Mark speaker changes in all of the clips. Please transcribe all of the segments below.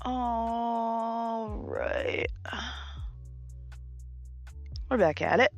Speaker 1: All right. We're back at it.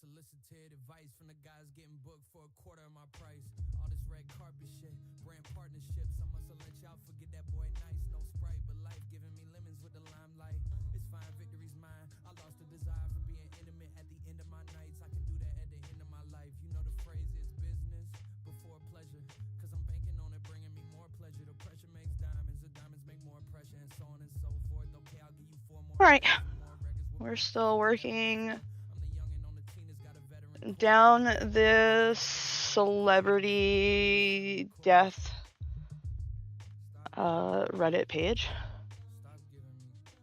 Speaker 2: Unsolicited advice from the guys getting booked for a quarter of my price. All this red carpet shit, brand partnerships. I must have let y'all forget that boy nice. No Sprite, but life giving me lemons with the limelight. It's fine, victory's mine. I lost the desire for being intimate at the end of my nights. I can do that at the end of my life. You know the phrase is business before pleasure. Cause I'm banking on it bringing me more pleasure. The pressure makes diamonds, the diamonds make more pressure, and so on and so forth. Okay, I'll give you 4 more.
Speaker 1: All right. We're still working down this celebrity death Reddit page.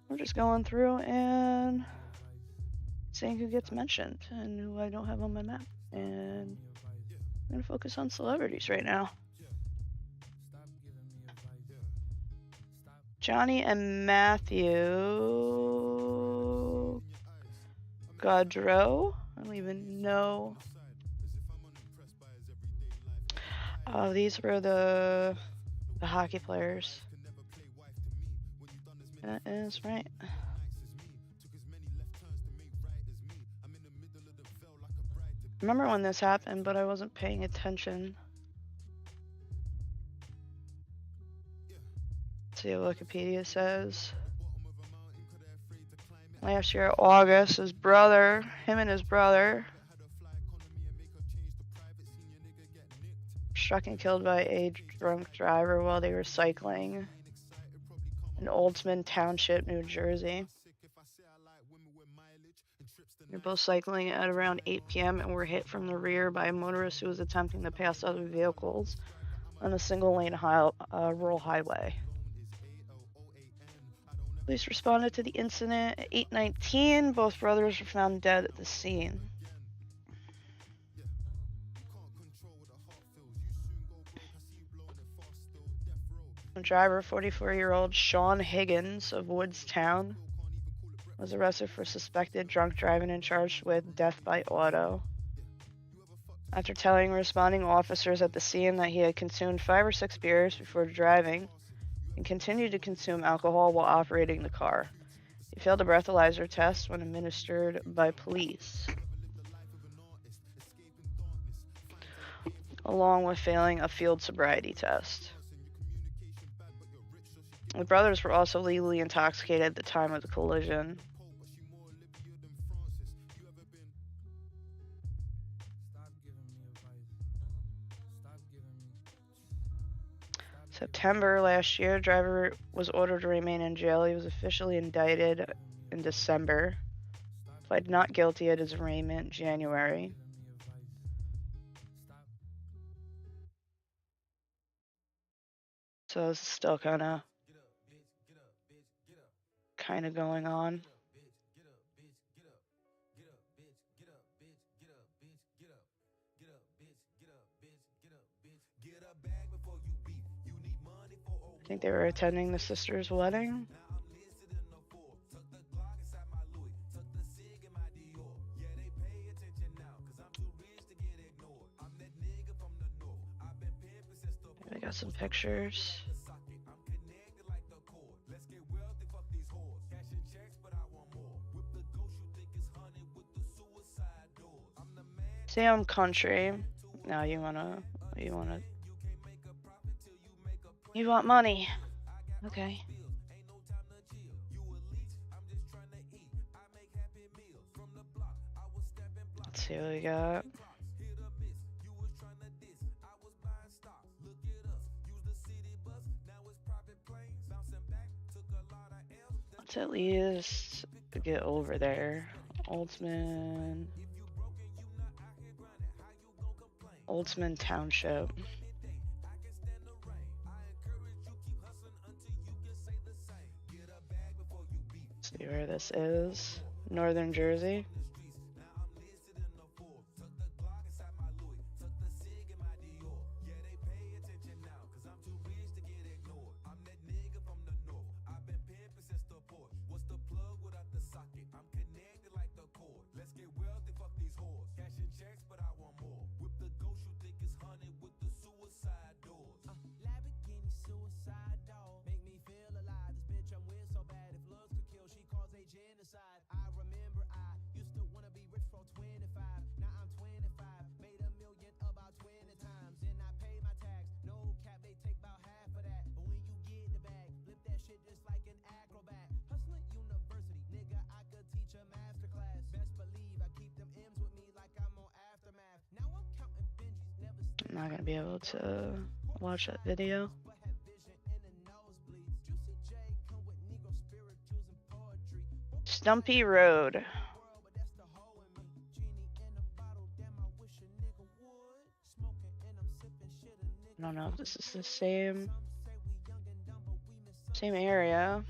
Speaker 1: We're just going through and seeing who gets mentioned and who I don't have on my map. And I'm going to focus on celebrities right now. Johnny and Matthew Gaudreau. I don't even know. Oh, these were the hockey players. That is right. Remember when this happened, but I wasn't paying attention. Let's see what Wikipedia says. Last year, August, him and his brother, struck and killed by a drunk driver while they were cycling in Oldsman Township, New Jersey. They're both cycling at around 8 p.m. and were hit from the rear by a motorist who was attempting to pass other vehicles on a single-lane rural highway. Police responded to the incident at 8:19. Both brothers were found dead at the scene. The driver, 44-year-old Sean Higgins of Woodstown, was arrested for suspected drunk driving and charged with death by auto. After telling responding officers at the scene that he had consumed 5 or 6 beers before driving and continued to consume alcohol while operating the car. He failed a breathalyzer test when administered by police, along with failing a field sobriety test. The brothers were also legally intoxicated at the time of the collision. September last year, driver was ordered to remain in jail. He was officially indicted in December. Pled not guilty at his arraignment January. So it's still kind of going on. I think they were attending the sister's wedding. I got some pictures. Sam Country. Now you want money. Okay. Let's see what we got. Let's at least get over there. Oldsman Township. See where this is. Northern Jersey. I'm not gonna be able to watch that video. Stumpy Road. I don't know if this is the same area.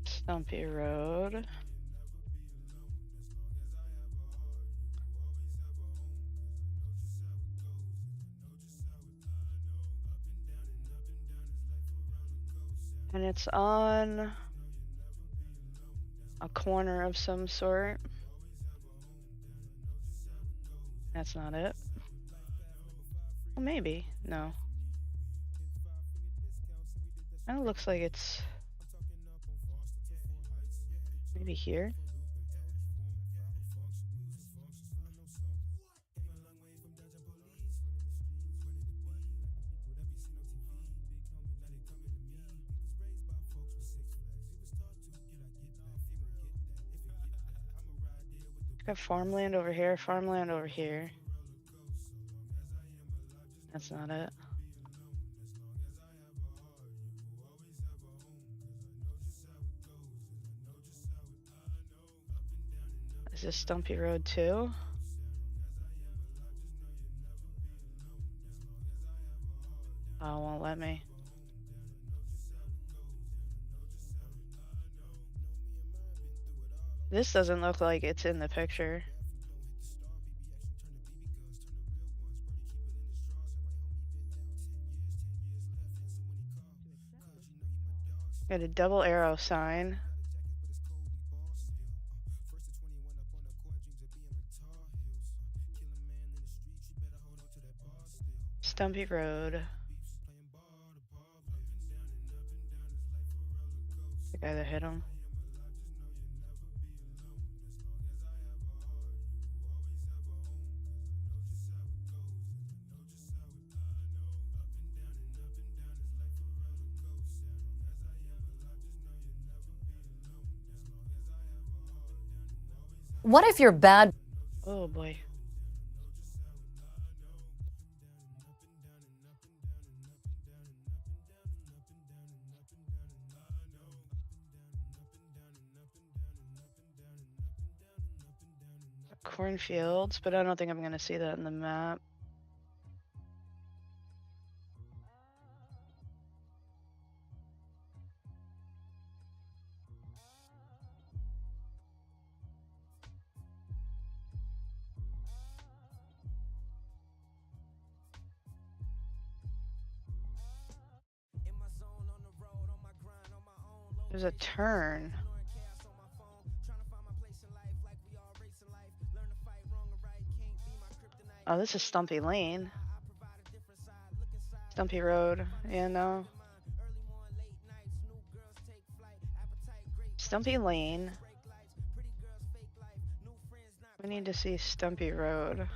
Speaker 1: Stumpy Road. And it's on a corner of some sort. That's not it. Well, maybe. No. Kind of looks like it's maybe here. Got farmland over here, farmland over here. That's not it. Is this Stumpy Road too? Oh, it won't let me. This doesn't look like it's in the picture. Got a double arrow sign. Stumpy Road. The guy that hit him.
Speaker 3: What if you're bad?
Speaker 1: Oh boy. Cornfields, but I don't think I'm gonna see that in the map. There's a turn. Oh, this is Stumpy Lane. Stumpy Road. Yeah, no. Stumpy Lane. We need to see Stumpy Road.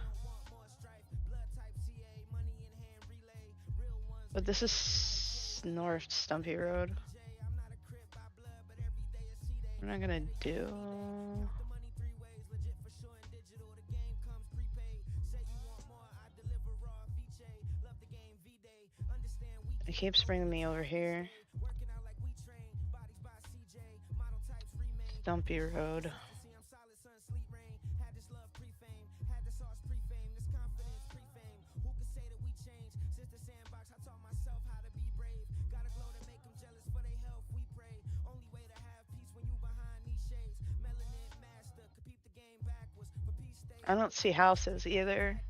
Speaker 1: But this is North Stumpy Road. What am I gonna do? It keeps bringing me over here. Stumpy Road. I don't see houses either.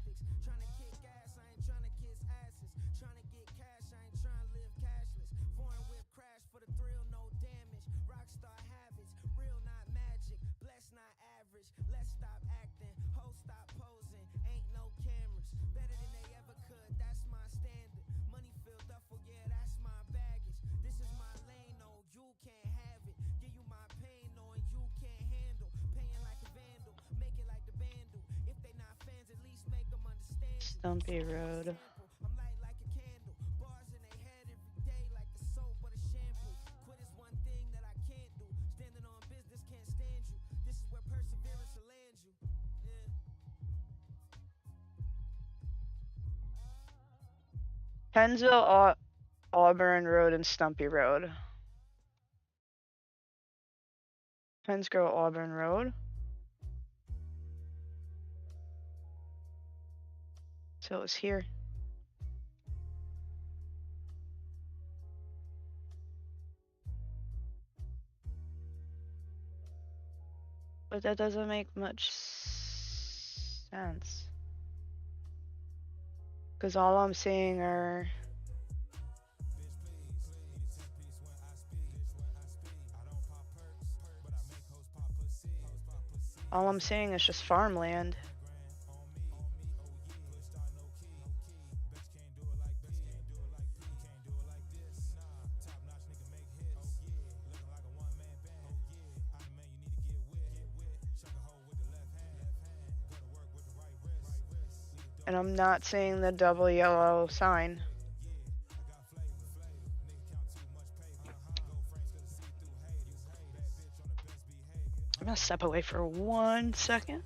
Speaker 1: Stumpy Road. Pennsville, Auburn Road, and Stumpy Road. Pennsgrove, Auburn Road. So it's here. But that doesn't make much sense. Because all I'm seeing are... all I'm seeing is just farmland. And I'm not seeing the double yellow sign. I'm gonna step away for 1 second.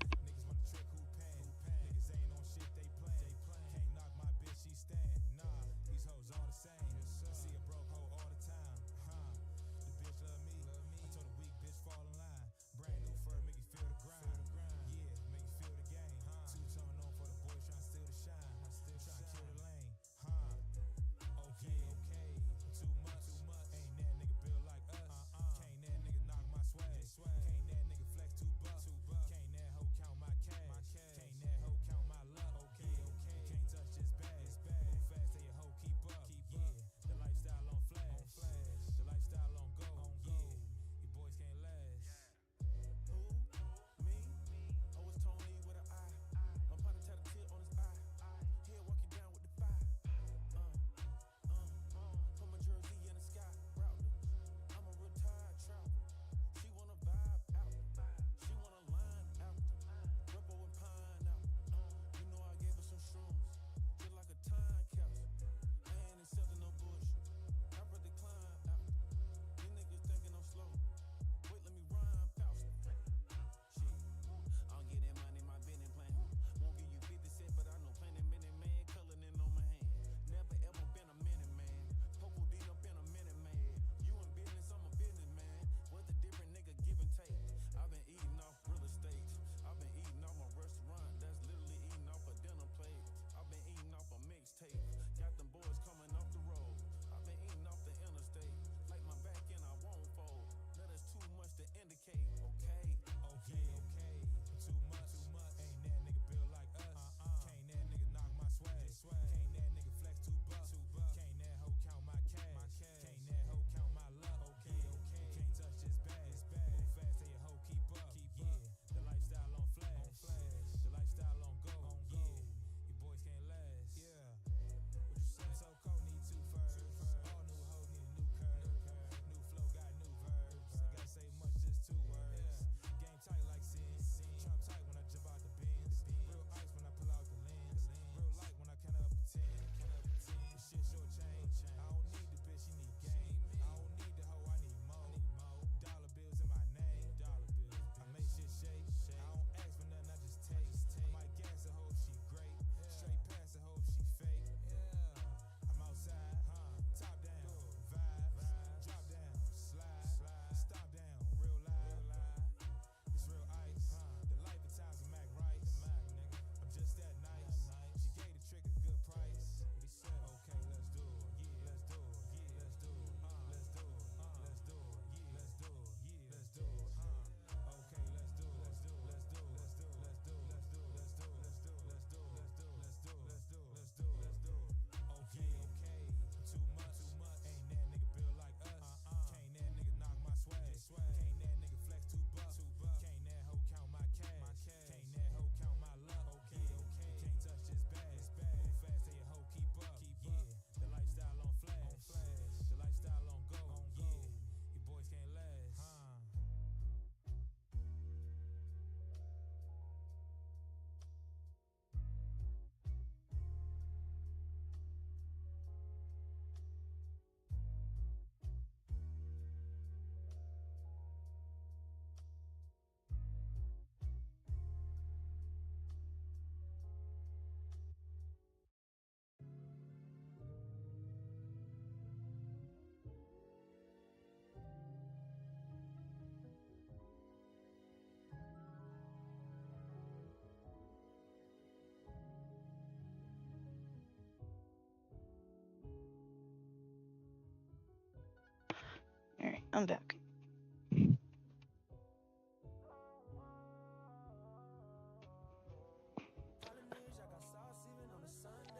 Speaker 1: I'm back.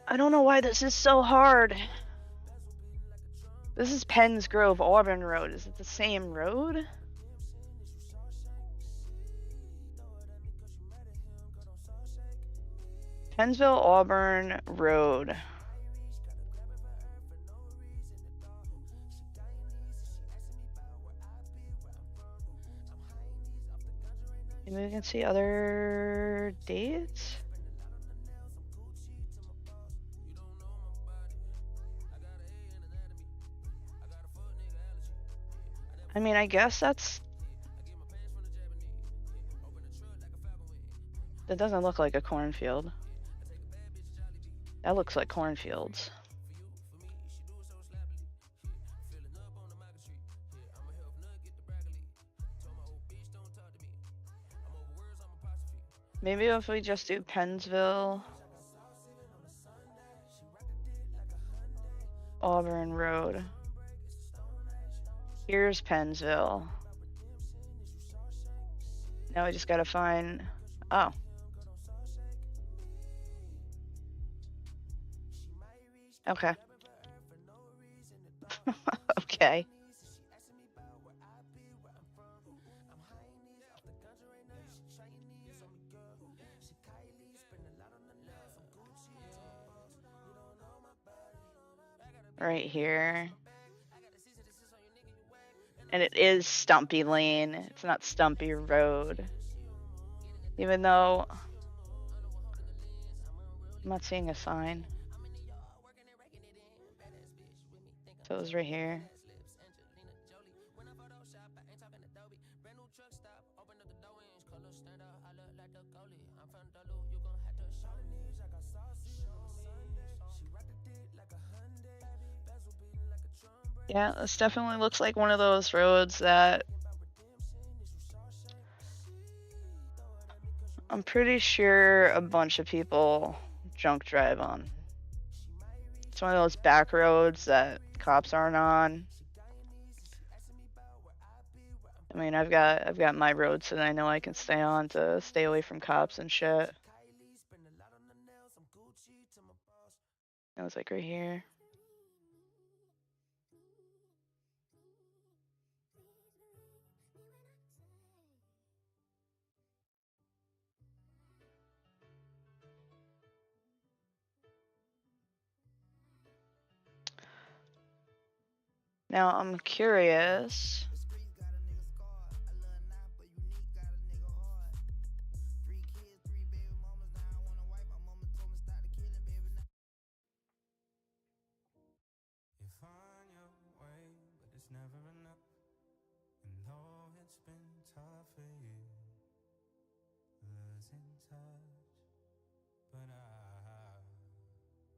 Speaker 1: I don't know why this is so hard. This is Penns Grove, Auburn Road. Is it the same road? Pennsville, Auburn Road. Maybe we can see other dates. I mean, I guess that doesn't look like a cornfield. That looks like cornfields. Maybe if we just do Pennsville, Auburn Road. Here's Pennsville. Now we just gotta find, oh. Okay. Okay. Right here. And it is Stumpy Lane. It's not Stumpy Road. Even though I'm not seeing a sign. So it was right here. Yeah, this definitely looks like one of those roads that I'm pretty sure a bunch of people junk drive on. It's one of those back roads that cops aren't on. I mean, I've got my roads that I know I can stay on to stay away from cops and shit. That was like right here. Now I'm curious.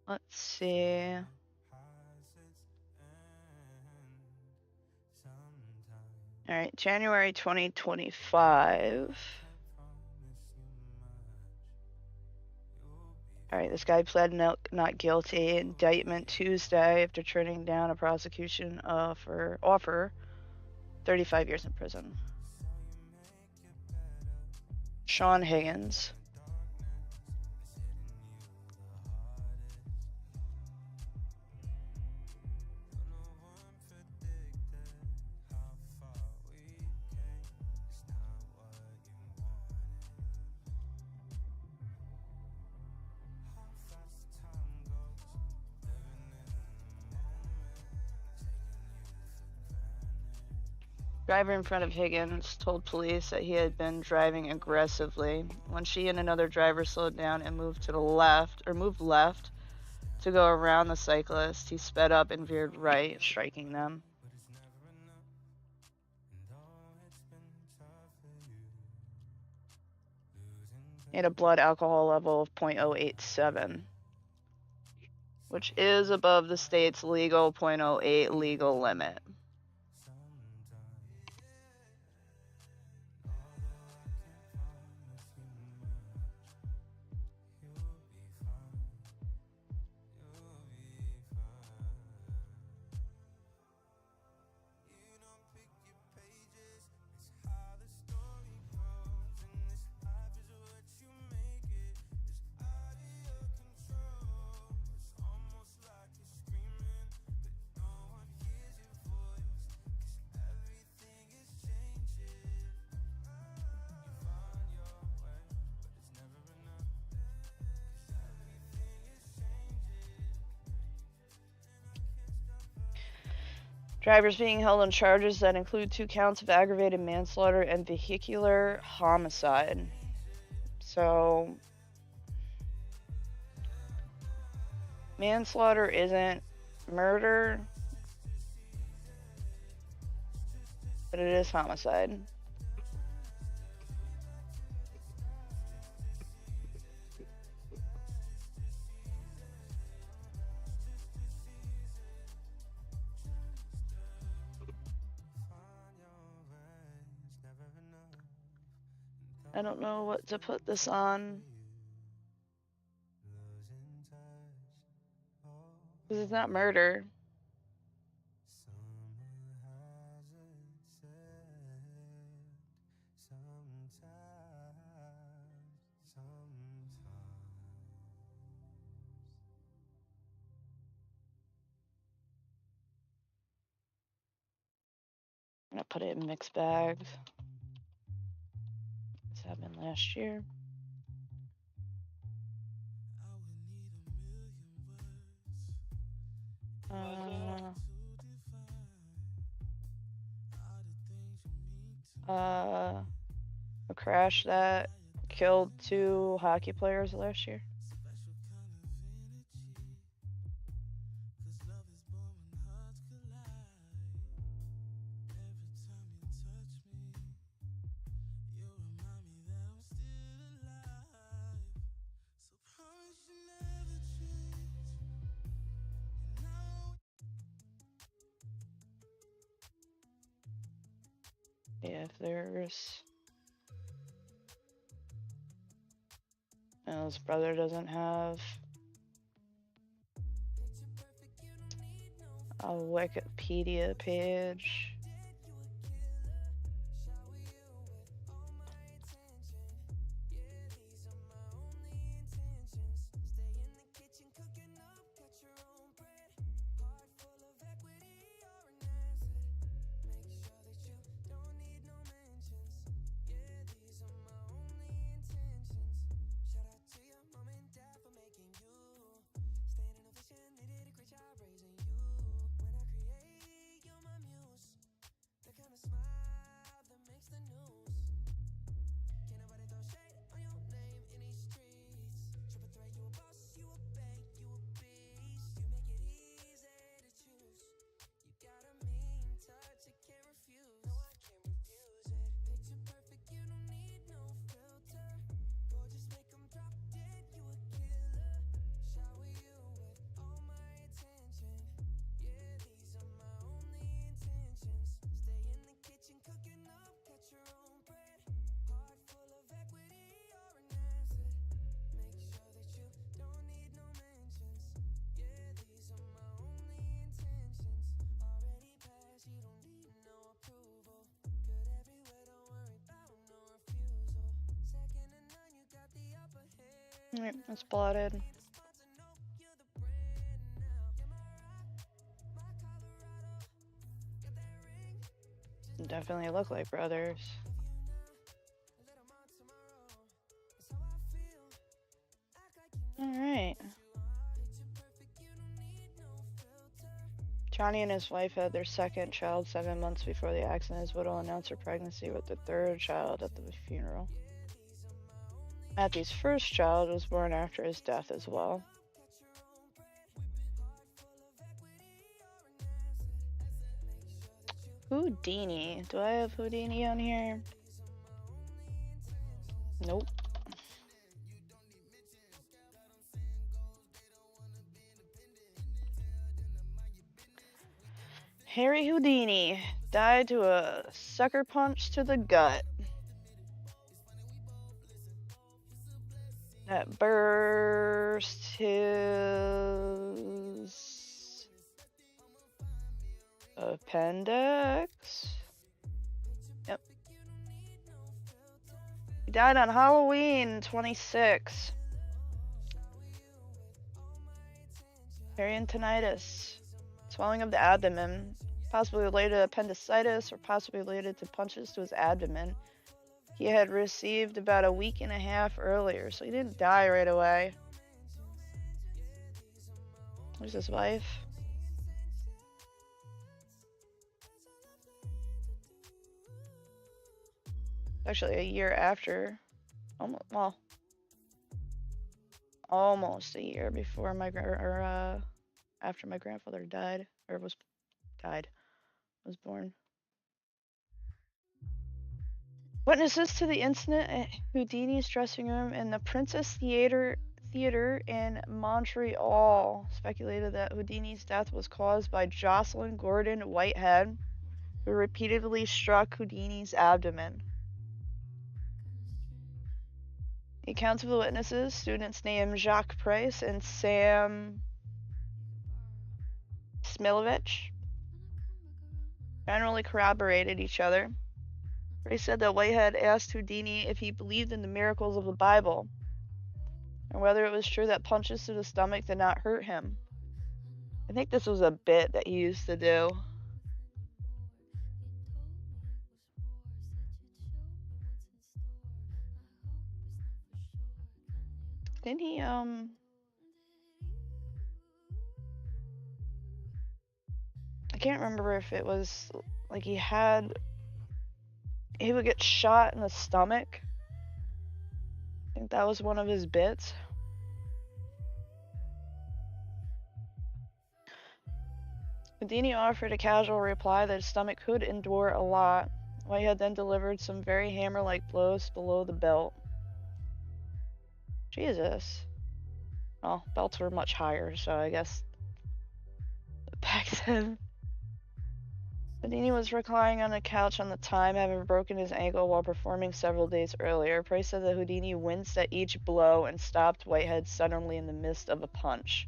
Speaker 1: Let's see. All right, January 2025. All right, this guy pled not guilty. Indictment Tuesday after turning down a prosecution for offer 35 years in prison. Sean Higgins. Driver in front of Higgins told police that he had been driving aggressively. When she and another driver slowed down and moved left to go around the cyclist, he sped up and veered right, striking them. He had a blood alcohol level of 0.087, which is above the state's legal 0.08 legal limit. Drivers being held on charges that include 2 counts of aggravated manslaughter and vehicular homicide. So, manslaughter isn't murder, but it is homicide. I don't know what to put this on. Because it's not murder. I'm gonna put it in mixed bags. This happened last year. A crash that killed 2 hockey players last year. Yeah, if there's... his brother doesn't have a Wikipedia page. Alright, it's blotted. Definitely look like brothers. Alright. Johnny and his wife had their second child 7 months before the accident. His widow announced her pregnancy with the 3rd child at the funeral. Matthew's first child was born after his death as well. Houdini. Do I have Houdini on here? Nope. Harry Houdini died to a sucker punch to the gut that burst his appendix. Yep. He died on Halloween 26. Peritonitis. Swelling of the abdomen, possibly related to appendicitis or possibly related to punches to his abdomen. He had received about a week and a half earlier, so he didn't die right away. There's his wife. Actually, a year after, almost a year before after my grandfather died, or was born. Witnesses to the incident at Houdini's dressing room in the Princess Theater in Montreal speculated that Houdini's death was caused by Jocelyn Gordon Whitehead, who repeatedly struck Houdini's abdomen. The accounts of the witnesses, students named Jacques Price and Sam Smilovich, generally corroborated each other. Price said that Whitehead asked Houdini if he believed in the miracles of the Bible, and whether it was true that punches to the stomach did not hurt him. I think this was a bit that he used to do. Didn't he, I can't remember if it was, like, he would get shot in the stomach. I think that was one of his bits. Houdini offered a casual reply that his stomach could endure a lot. Whitehead then delivered some very hammer-like blows below the belt. Jesus. Well, belts were much higher, so I guess back then. Houdini was reclining on a couch on the time, having broken his ankle while performing several days earlier. Price said that Houdini winced at each blow and stopped Whitehead suddenly in the midst of a punch,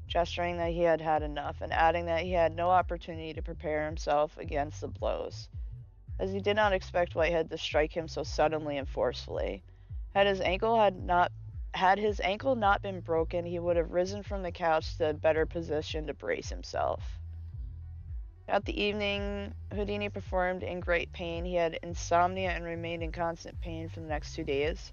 Speaker 1: gesturing that he had had enough, and adding that he had no opportunity to prepare himself against the blows, as he did not expect Whitehead to strike him so suddenly and forcefully. Had his ankle not been broken, he would have risen from the couch to a better position to brace himself. Throughout the evening, Houdini performed in great pain. He had insomnia and remained in constant pain for the next 2 days,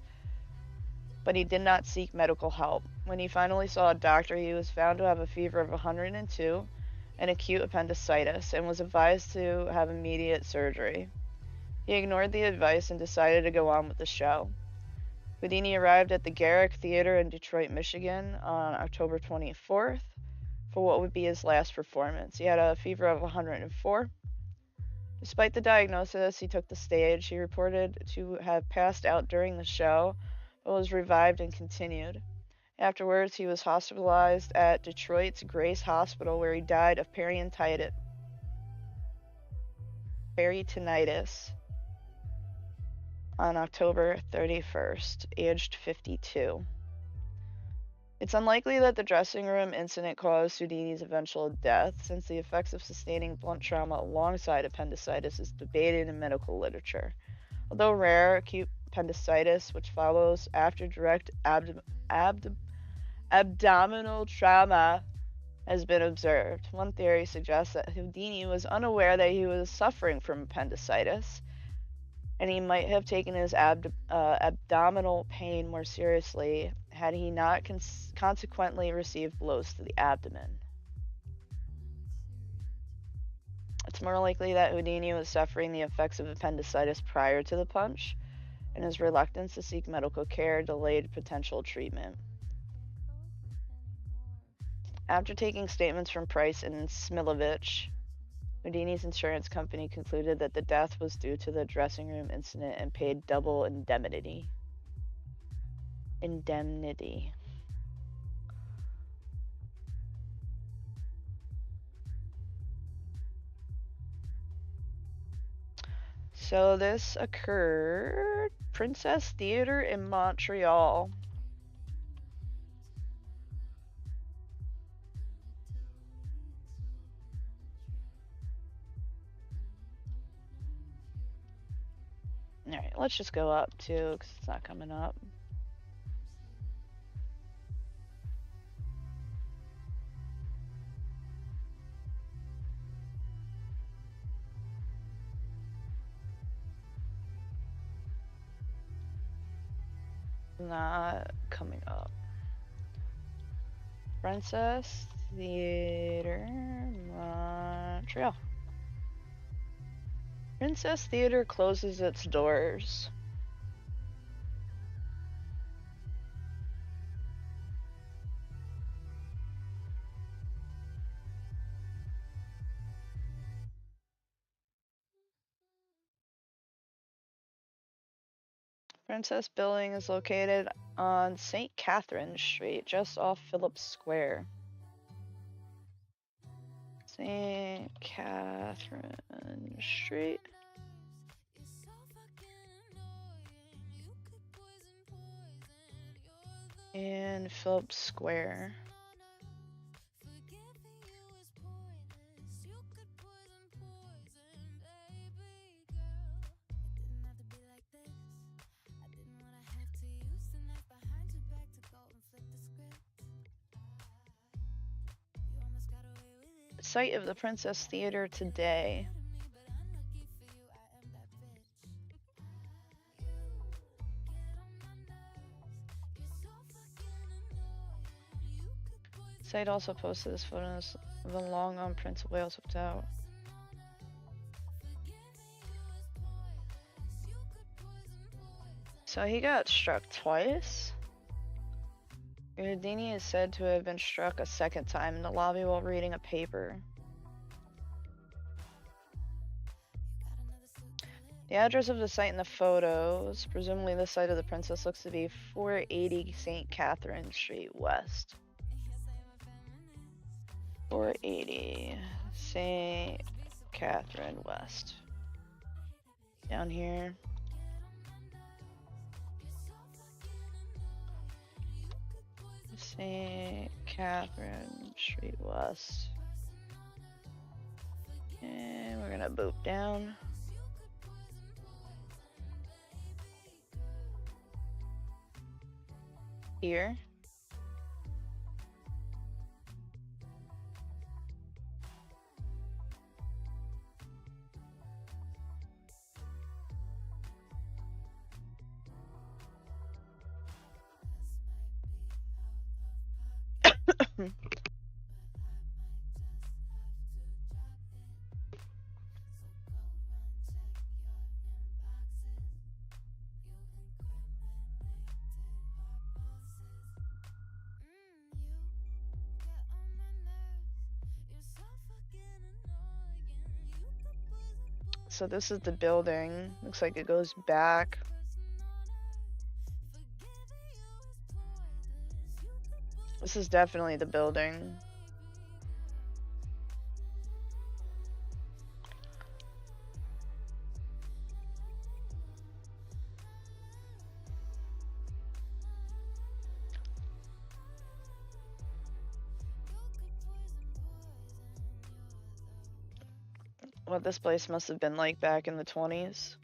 Speaker 1: but he did not seek medical help. When he finally saw a doctor, he was found to have a fever of 102 and acute appendicitis, and was advised to have immediate surgery. He ignored the advice and decided to go on with the show. Houdini arrived at the Garrick Theater in Detroit, Michigan on October 24th for what would be his last performance. He had a fever of 104. Despite the diagnosis, he took the stage. He reported to have passed out during the show, but was revived and continued. Afterwards, he was hospitalized at Detroit's Grace Hospital, where he died of peritonitis on October 31st, aged 52. It's unlikely that the dressing room incident caused Houdini's eventual death, since the effects of sustaining blunt trauma alongside appendicitis is debated in medical literature. Although rare, acute appendicitis, which follows after direct abdominal trauma, has been observed. One theory suggests that Houdini was unaware that he was suffering from appendicitis, and he might have taken his abdominal pain more seriously had he not consequently received blows to the abdomen. It's more likely that Houdini was suffering the effects of appendicitis prior to the punch, and his reluctance to seek medical care delayed potential treatment. After taking statements from Price and Smilovich, Houdini's insurance company concluded that the death was due to the dressing room incident and paid double indemnity. So this occurred Princess Theater in Montreal. Alright, let's just go up too, because it's not coming up. Not coming up. Princess Theater, Montreal. Princess Theater closes its doors. Princess Building is located on St. Catherine Street, just off Phillips Square. St. Catherine Street. And Phillips Square. Site of the Princess Theater today. Site also posted this photo of a long on Prince of Wales Hotel. So he got struck twice. Houdini is said to have been struck a second time in the lobby while reading a paper. The address of the site in the photos, presumably the site of the princess, looks to be 480 St. Catherine Street West. 480 St. Catherine West. Down here. St. Catherine Street West. And we're gonna boop down. Here. So this is the building. Looks like it goes back. This is definitely the building. What this place must have been like back in the 20s.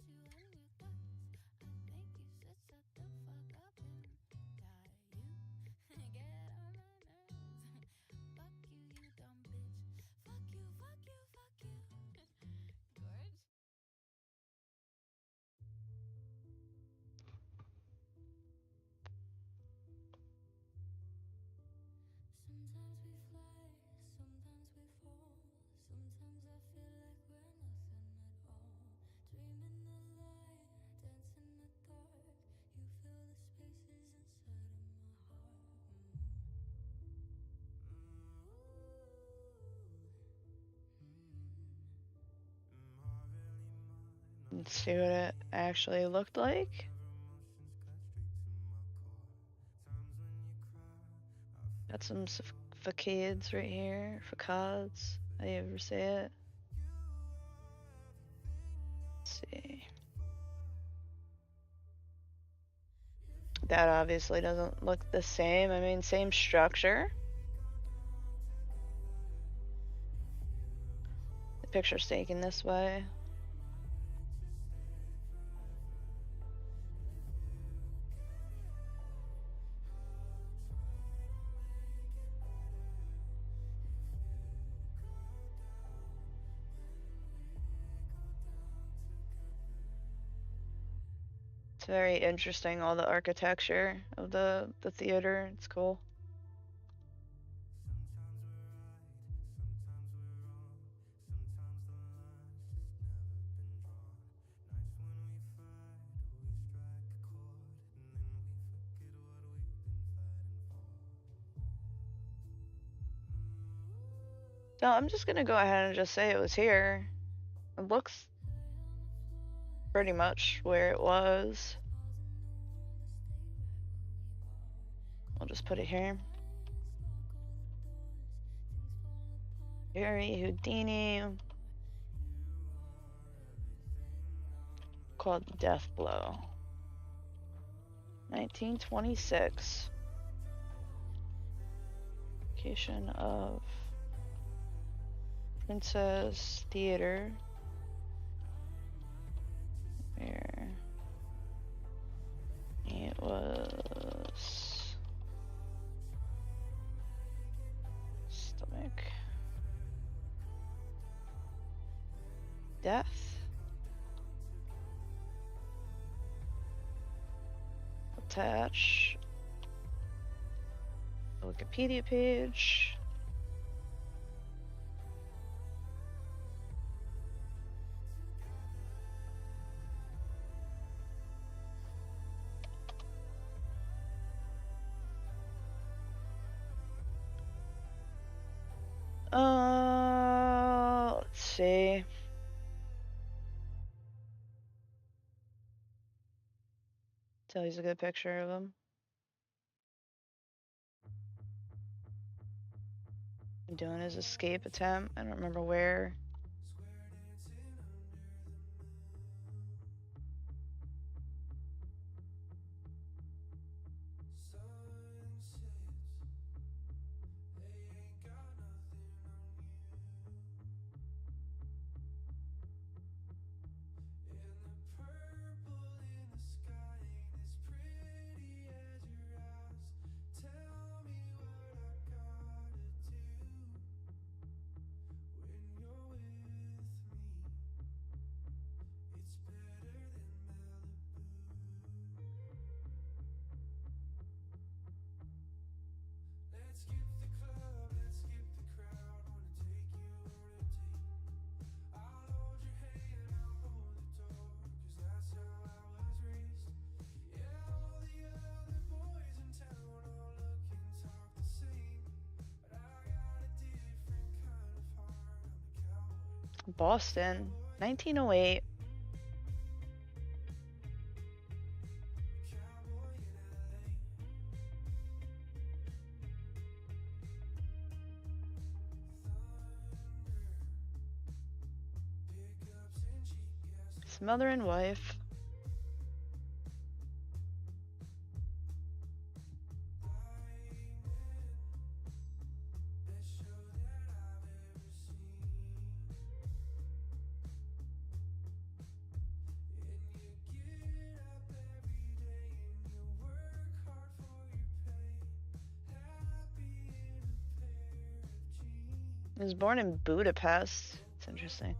Speaker 1: Let's see what it actually looked like. Got some facades right here. Facades. How do you ever say it? Let's see. That obviously doesn't look the same. I mean, same structure. The picture's taken this way. It's very interesting, all the architecture of the theater. It's cool. So I'm just gonna go ahead and just say it was here. It looks pretty much where it was. just put it here. Harry Houdini. Called Death Blow. 1926. Location of Princess Theater. Where it was stomach. Death. Attach a Wikipedia page. Let's see. Tell you's a good picture of him. Doing his escape attempt. I don't remember where. Boston, 1908. His mother and wife. He was born in Budapest. It's interesting.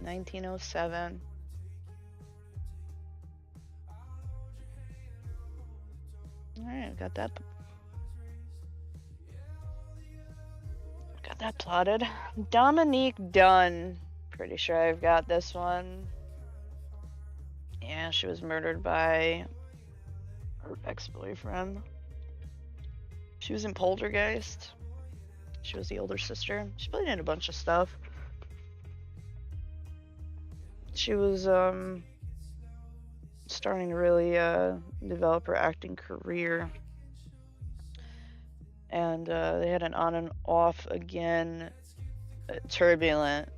Speaker 1: (1907). All right, got that plotted. Dominique Dunn. Pretty sure I've got this one. Yeah, she was murdered by her ex-boyfriend. She was in Poltergeist. She was the older sister. She played in a bunch of stuff. She was starting to really develop her acting career. And they had an on and off again turbulent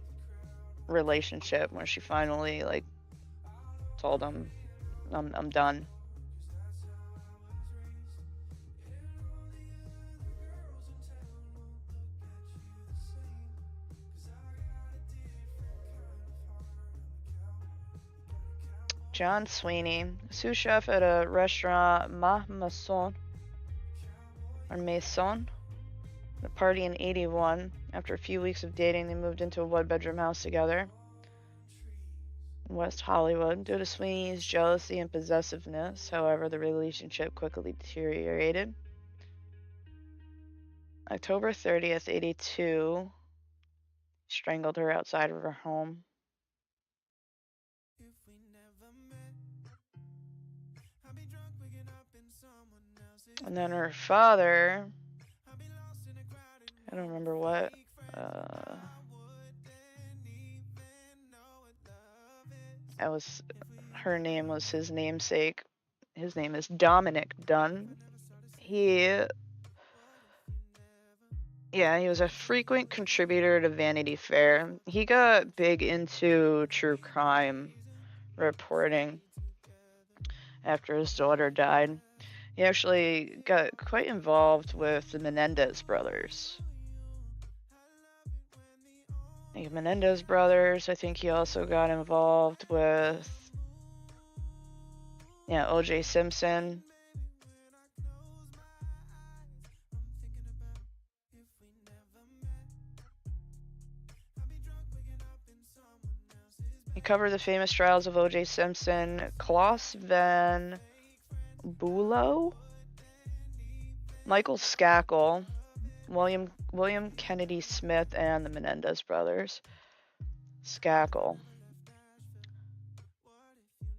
Speaker 1: relationship where she finally like told him I'm done. John Sweeney, sous chef at a restaurant Maison, at a party in '81. After a few weeks of dating, they moved into a one-bedroom house together in West Hollywood. Due to Sweeney's jealousy and possessiveness, however, the relationship quickly deteriorated. October 30th, '82, strangled her outside of her home. And then her father, I don't remember what Her name was his namesake. His name is Dominic Dunn. He was a frequent contributor to Vanity Fair. He got big into true crime reporting after his daughter died. He actually got quite involved with the Menendez brothers. The Menendez brothers, I think he also got involved with O.J. Simpson. He covered the famous trials of O.J. Simpson, Klaus Van Bülow, Michael Skakel, William Kennedy Smith, and the Menendez brothers. Skakel.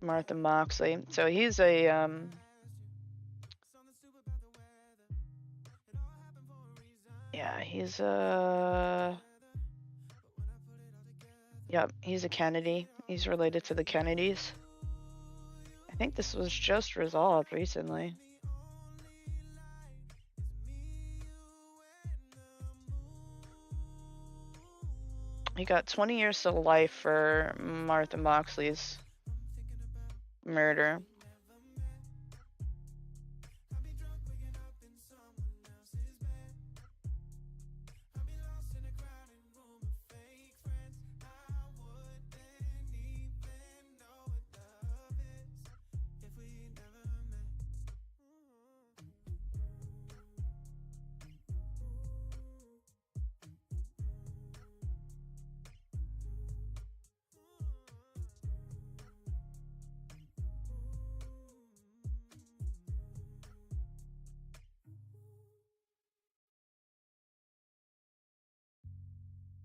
Speaker 1: Martha Moxley. So he's a he's a Kennedy. He's related to the Kennedys. I think this was just resolved recently. He got 20 years to life for Martha Moxley's murder.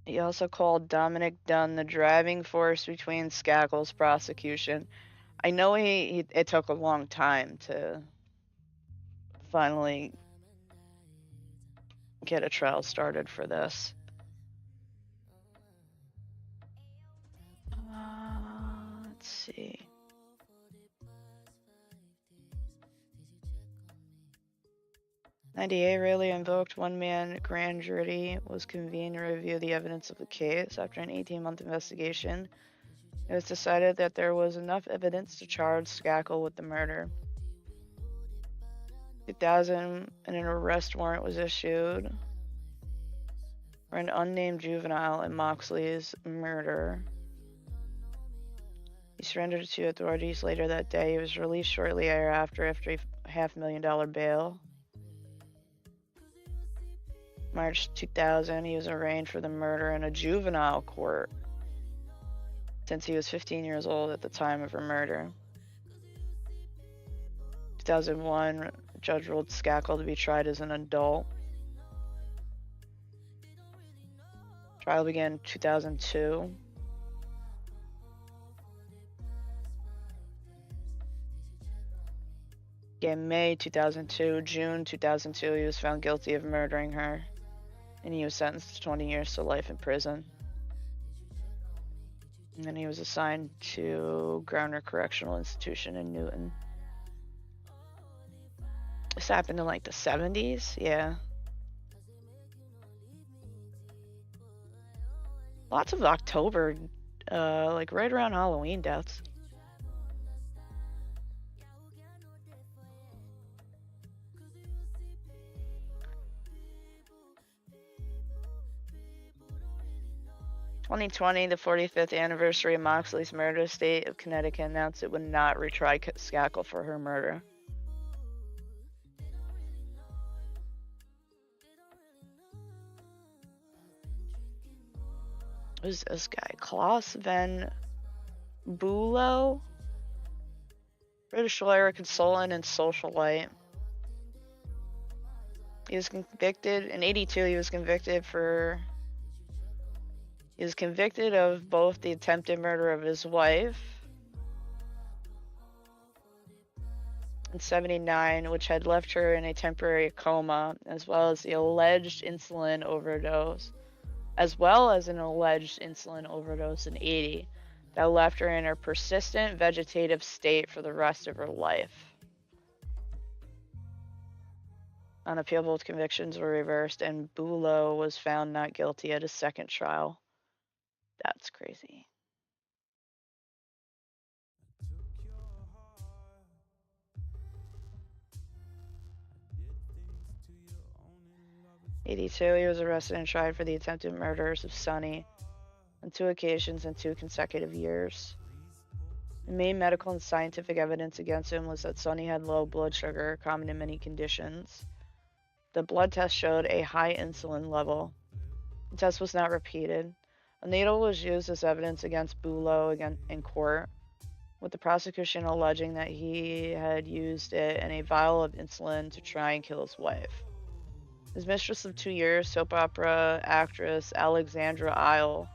Speaker 1: He also called Dominic Dunn the driving force between Skakel's prosecution. I know it took a long time to finally get a trial started for this. Let's see. '98 rarely invoked one-man grand jury was convened to review the evidence of the case. After an 18-month investigation, it was decided that there was enough evidence to charge Skakel with the murder. 2000, an arrest warrant was issued for an unnamed juvenile in Moxley's murder. He surrendered to authorities later that day. He was released shortly thereafter after a $500,000 bail. March 2000, he was arraigned for the murder in a juvenile court since he was 15 years old at the time of her murder. 2001, a judge ruled Skakel to be tried as an adult. Trial began in 2002. In May 2002, June 2002, he was found guilty of murdering her, and he was sentenced to 20 years to life in prison. And then he was assigned to Grosvenor Correctional Institution in Newton. This happened in like the 70s, yeah. Lots of October, like right around Halloween deaths. In 2020, the 45th anniversary of Moxley's murder, the state of Connecticut announced it would not retry Skakel for her murder. Who's this guy? Klaus Van Bülow? British lawyer, consultant, and socialite. He was convicted in '82. He was convicted of both the attempted murder of his wife in '79, which had left her in a temporary coma, as well as the alleged insulin overdose as well as an alleged insulin overdose in 80 that left her in a persistent vegetative state for the rest of her life. On appeal, both convictions were reversed, and Bulow was found not guilty at his second trial. That's crazy.
Speaker 2: Took your heart. I did things to your only lovers.
Speaker 1: 82, he was arrested and tried for the attempted murders of Sonny on 2 occasions in 2 consecutive years. The main medical and scientific evidence against him was that Sonny had low blood sugar, common in many conditions. The blood test showed a high insulin level. The test was not repeated. A needle was used as evidence against Bulow in court, with the prosecution alleging that he had used it in a vial of insulin to try and kill his wife. His mistress of 2 years, soap opera actress Alexandra Isle,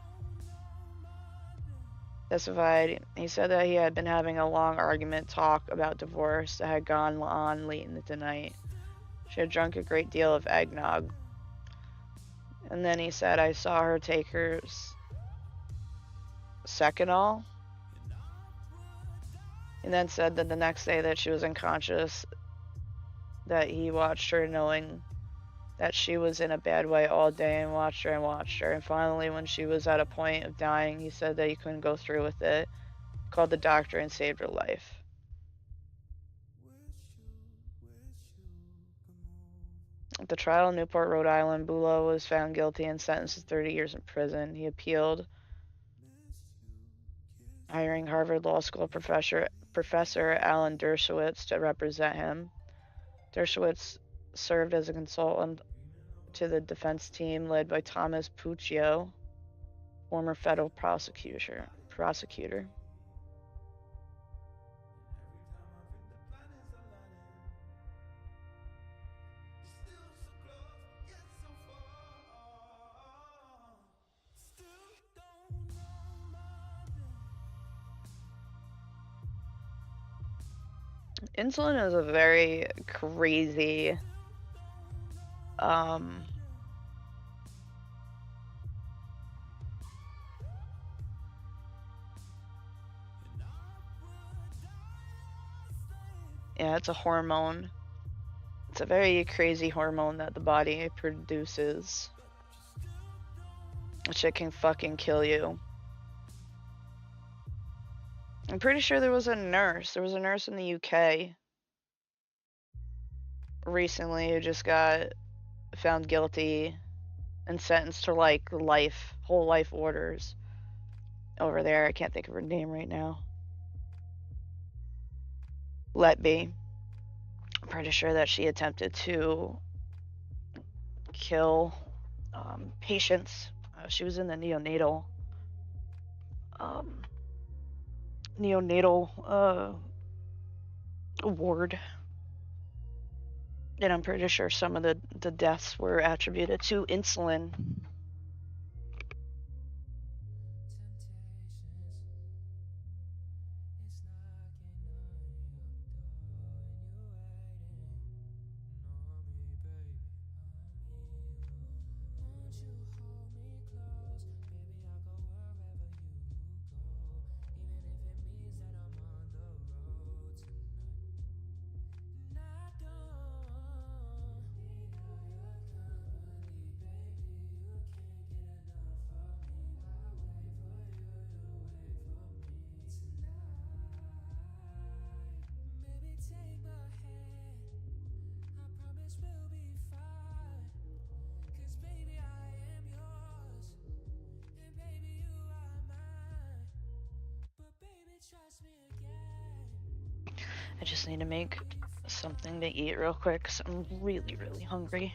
Speaker 1: testified. He said that he had been having a long argument talk about divorce that had gone on late in the night. She had drunk a great deal of eggnog. And then he said, I saw her take her Seconal. And then said that the next day that she was unconscious, that he watched her knowing that she was in a bad way all day and watched her. And finally, when she was at a point of dying, he said that he couldn't go through with it, called the doctor and saved her life. At the trial in Newport, Rhode Island, Bulow was found guilty and sentenced to 30 years in prison. He appealed, hiring Harvard Law School professor Alan Dershowitz to represent him. Dershowitz served as a consultant to the defense team led by Thomas Puccio, former federal prosecutor. Insulin is a very crazy yeah, it's a hormone. It's a very crazy hormone that the body produces, which it can fucking kill you. I'm pretty sure there was a nurse in the UK recently who just got found guilty and sentenced to like whole life orders over there. I can't think of her name right now. Letby. I'm pretty sure that she attempted to kill patients. She was in the neonatal ward. And I'm pretty sure some of the deaths were attributed to insulin. I just need to make something to eat real quick because I'm really, really hungry.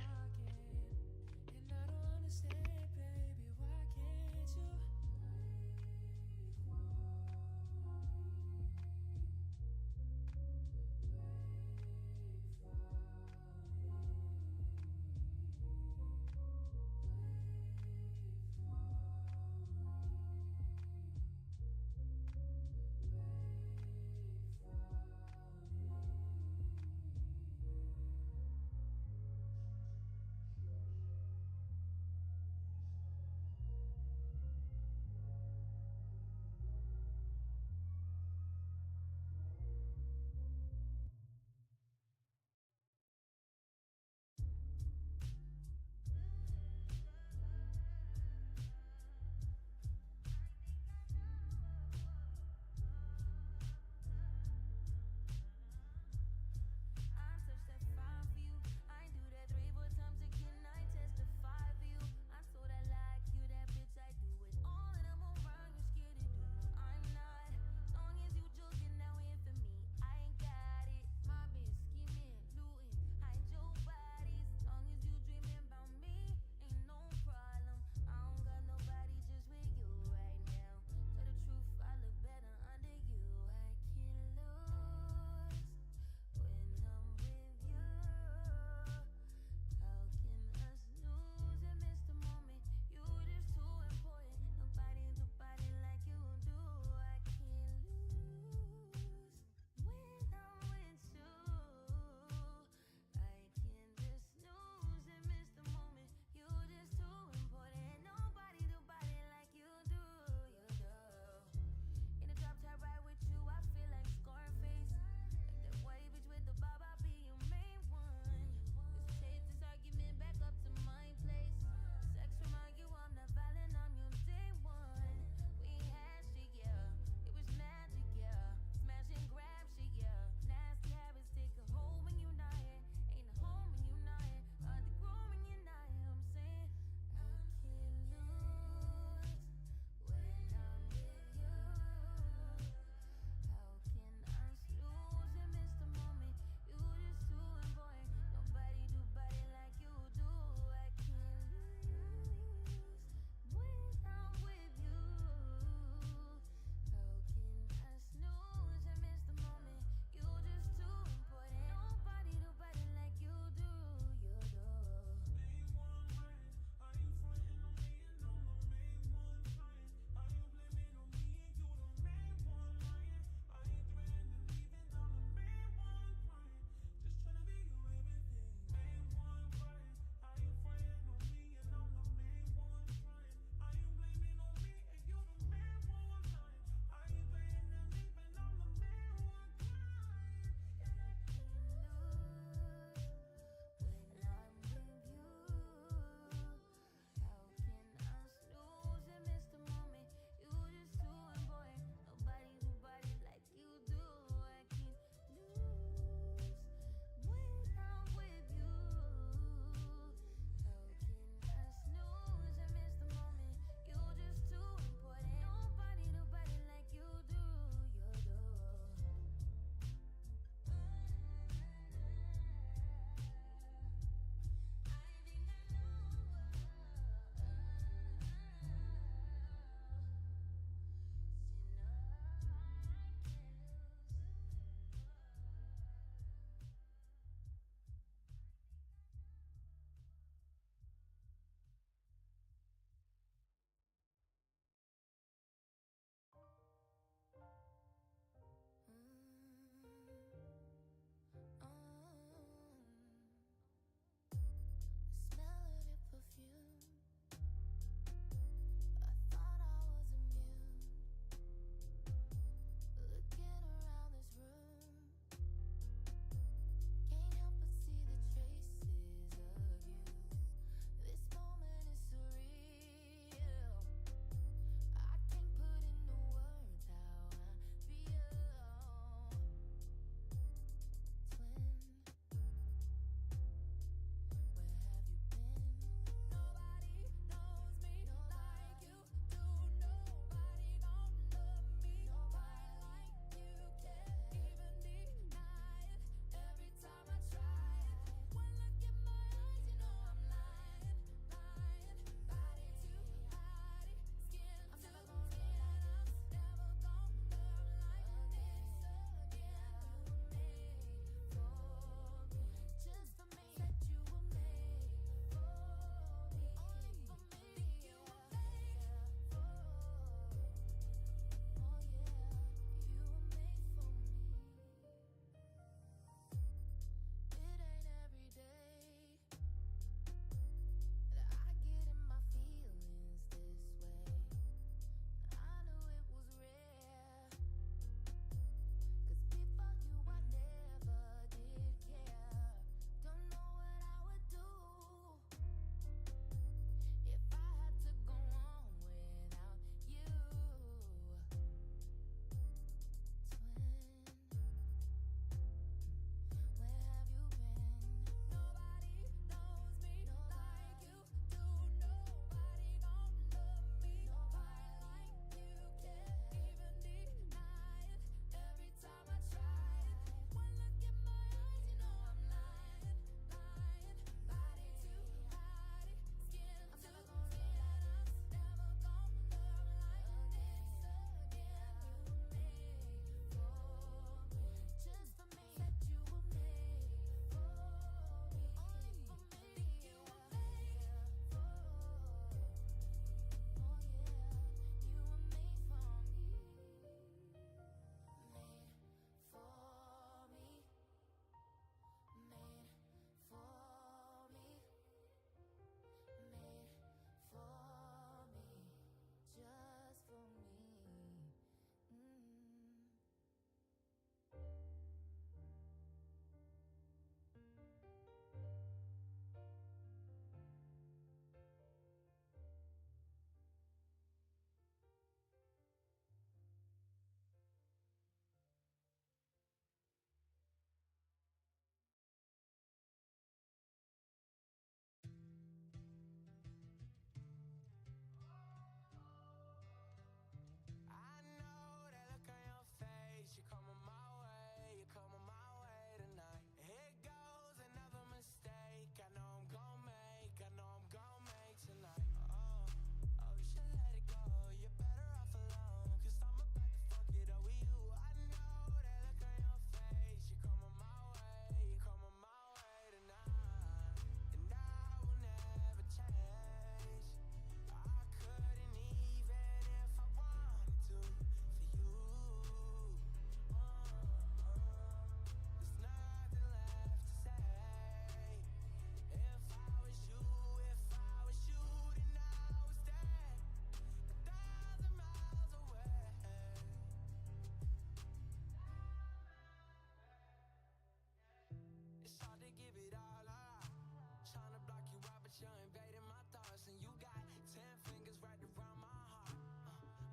Speaker 2: you're invading my thoughts, and you got 10 fingers wrapped around my heart.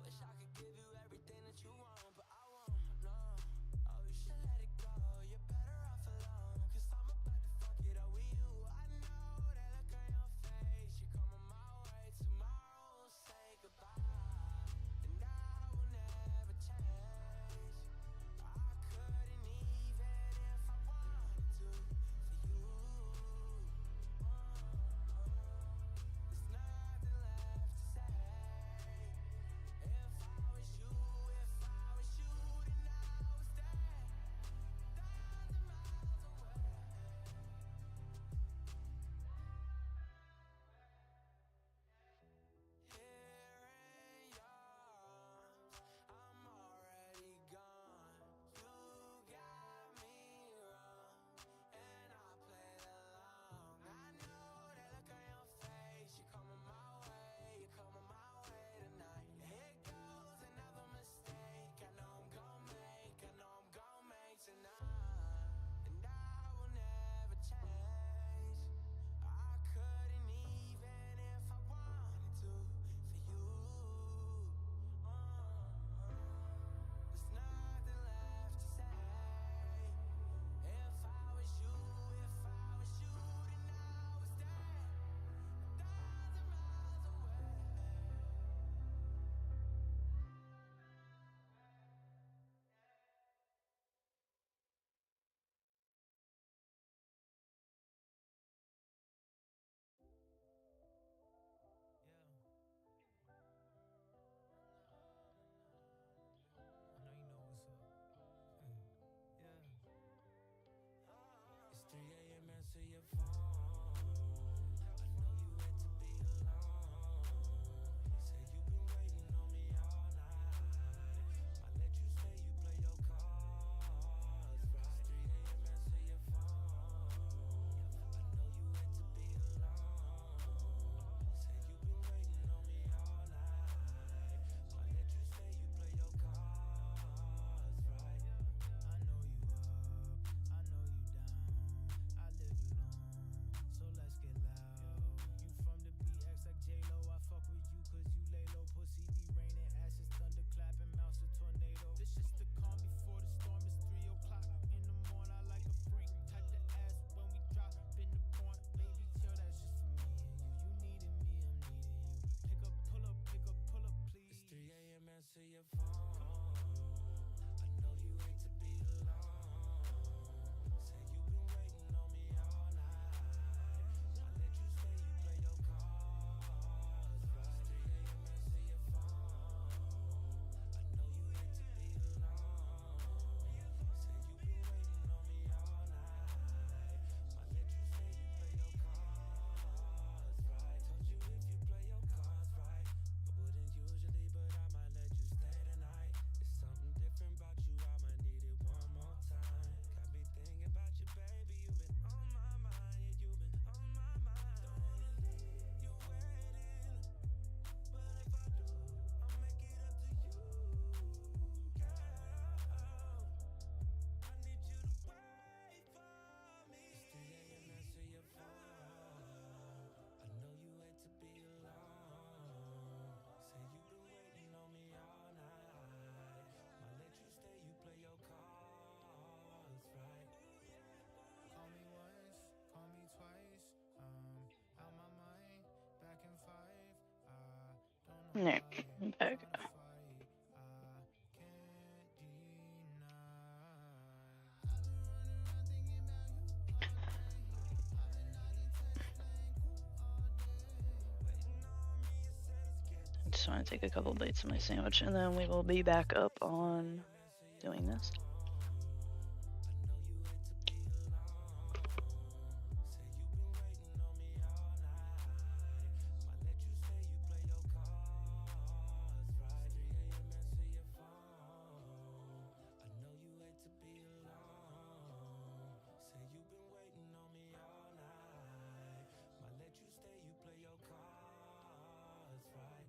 Speaker 2: Wish I could give you everything that you want, but I won't, no. Oh, you should let it go, you're better off alone, cause I'm about to fuck it up with you. I know that look on your face, you're coming my way, tomorrow we'll say goodbye, and I will never change. I couldn't even if I wanted to, for you. There's nothing left to say. If I was you, then I would stay 1,000 miles away. Here in your arms, I'm already gone. You got me wrong, and I played along. I know that look on your face, you're coming my way tonight. Here goes another mistake, I know I'm gon' make tonight, and I will never change. I couldn't even if I wanted to, for you. There's nothing left to say. If I was you, then I would stay 1,000 miles away. I know you know what's up. It's 3 a.m. answer your phone. I know you hate to be alone. Say you've been waiting on me all night. I let you stay, you play your cards right. 3 a.m. answer your phone. I know you hate to be alone. Say you've been waiting on me all night. I let you stay, you play your cards right. I know you up, I know you down. I live alone, so let's get loud. You from the BX like J-Lo. I fuck with you cause you lay low. Pussy be raining, ashes thunder clapping, mouse a tornado. This just the calm before the storm. It's 3 o'clock in the morning. I like a freak, type the ass when we drop in the point. Baby, chill, that's just for me and you. You needed me, I'm needing you. Pick up, pull up, please. It's 3 a.m. answer your phone. I know you hate to be alone. Say you've been waiting on me all night. I let you stay, you play your cards right. 3 a.m. answer your phone. I know you hate to be alone. Say you've been waiting on me all night. I let you stay, you play your cards right. Told you if you play your cards right, I wouldn't usually, but I might let you stay tonight. It's something different about you, I might need it one more time. Got me thinking about you, baby, you've been on my mind, yeah, you've been on my mind. Don't wanna leave you waiting, but if I do, I'll make it up to you, girl. I need you to wait for me. It's 3 a.m. answer your phone. I know you hate to be alone. Say you've been waiting on me all night. Might let you stay, you play your cards right. Call me once, call me twice. Out my mind, back in 5. Don't know
Speaker 1: Nick,
Speaker 2: why
Speaker 1: I'm
Speaker 2: I'm
Speaker 1: back.
Speaker 2: tryna fight. I can't deny. I've been running around thinking about you all day. I've been nodding, texting, cool all day. Waiting on me, you said it's getting
Speaker 1: I just want to take a couple bites of my sandwich and then we will be back up on doing this.
Speaker 2: I know you hate to be alone. Say you've been waiting on me all night. Might let you stay, you play your cards right. 3 a.m. answer your phone. I know you hate to be alone. Say you've been waiting on me all night. Might let you stay, you play your cards right.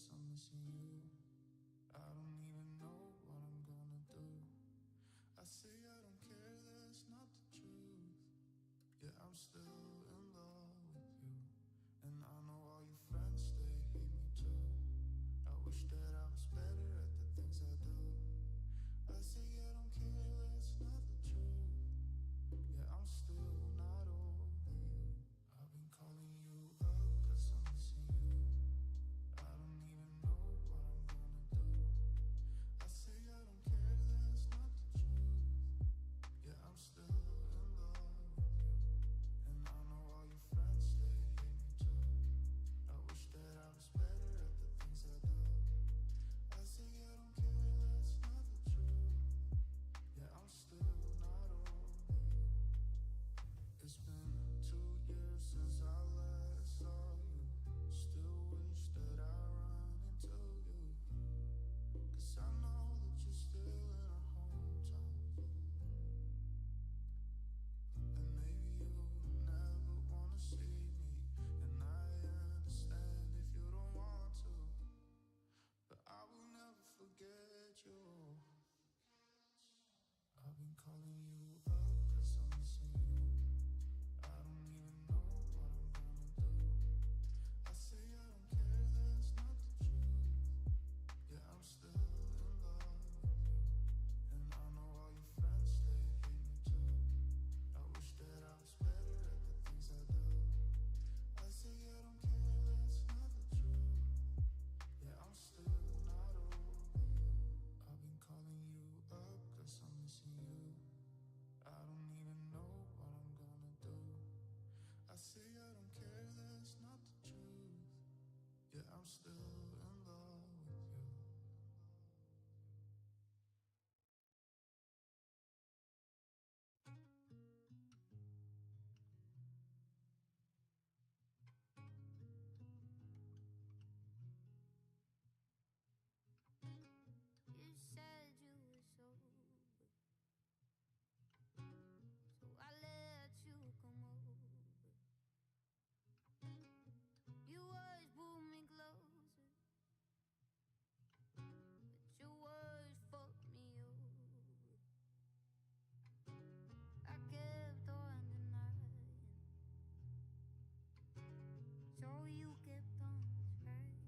Speaker 2: 'cause I'm missing you. I don't even know what I'm gonna do. I say I don't care, that's not the truth. Yeah, I'm still in love with you. And I know all your friends, they hate me too. I wish that I was better at the things I do. I say I don't care, that's not the truth. Yeah, I'm still not over you. I've been calling you up 'cause I'm missing you. I don't even know what I'm gonna do. I say I don't care, that's not the truth. Yeah, I'm still in love with you. And I know all your friends, they hate me too. I wish that I was better at the things I do. I say I don't care, that's not the truth. Yeah, I'm still not over you. It's been 2 years since I last saw you. Still wish that I run into you. 'Cause I know that you're still in our hometown. And maybe you never wanna see me. And I understand if you don't want to. But I will never forget you. I've been calling you up 'cause I'm missing you. I don't even know what I'm gonna do. I say I don't care, that's not the truth. Yeah, I'm still in love with you. And I know all your friends, they hate me too. I wish that I was better at the things I do. I say I don't care, that's not the truth. Yeah, I'm still not over you. I've been calling you up 'cause I'm missing you. I don't even know what I'm gonna do. I say I don't care, that's not the truth. Yeah, I'm still in love with you. You said you were sober, so I let you come over. Your words pulled me closer, but your words fucked me over. I kept on denying, so you kept on trying.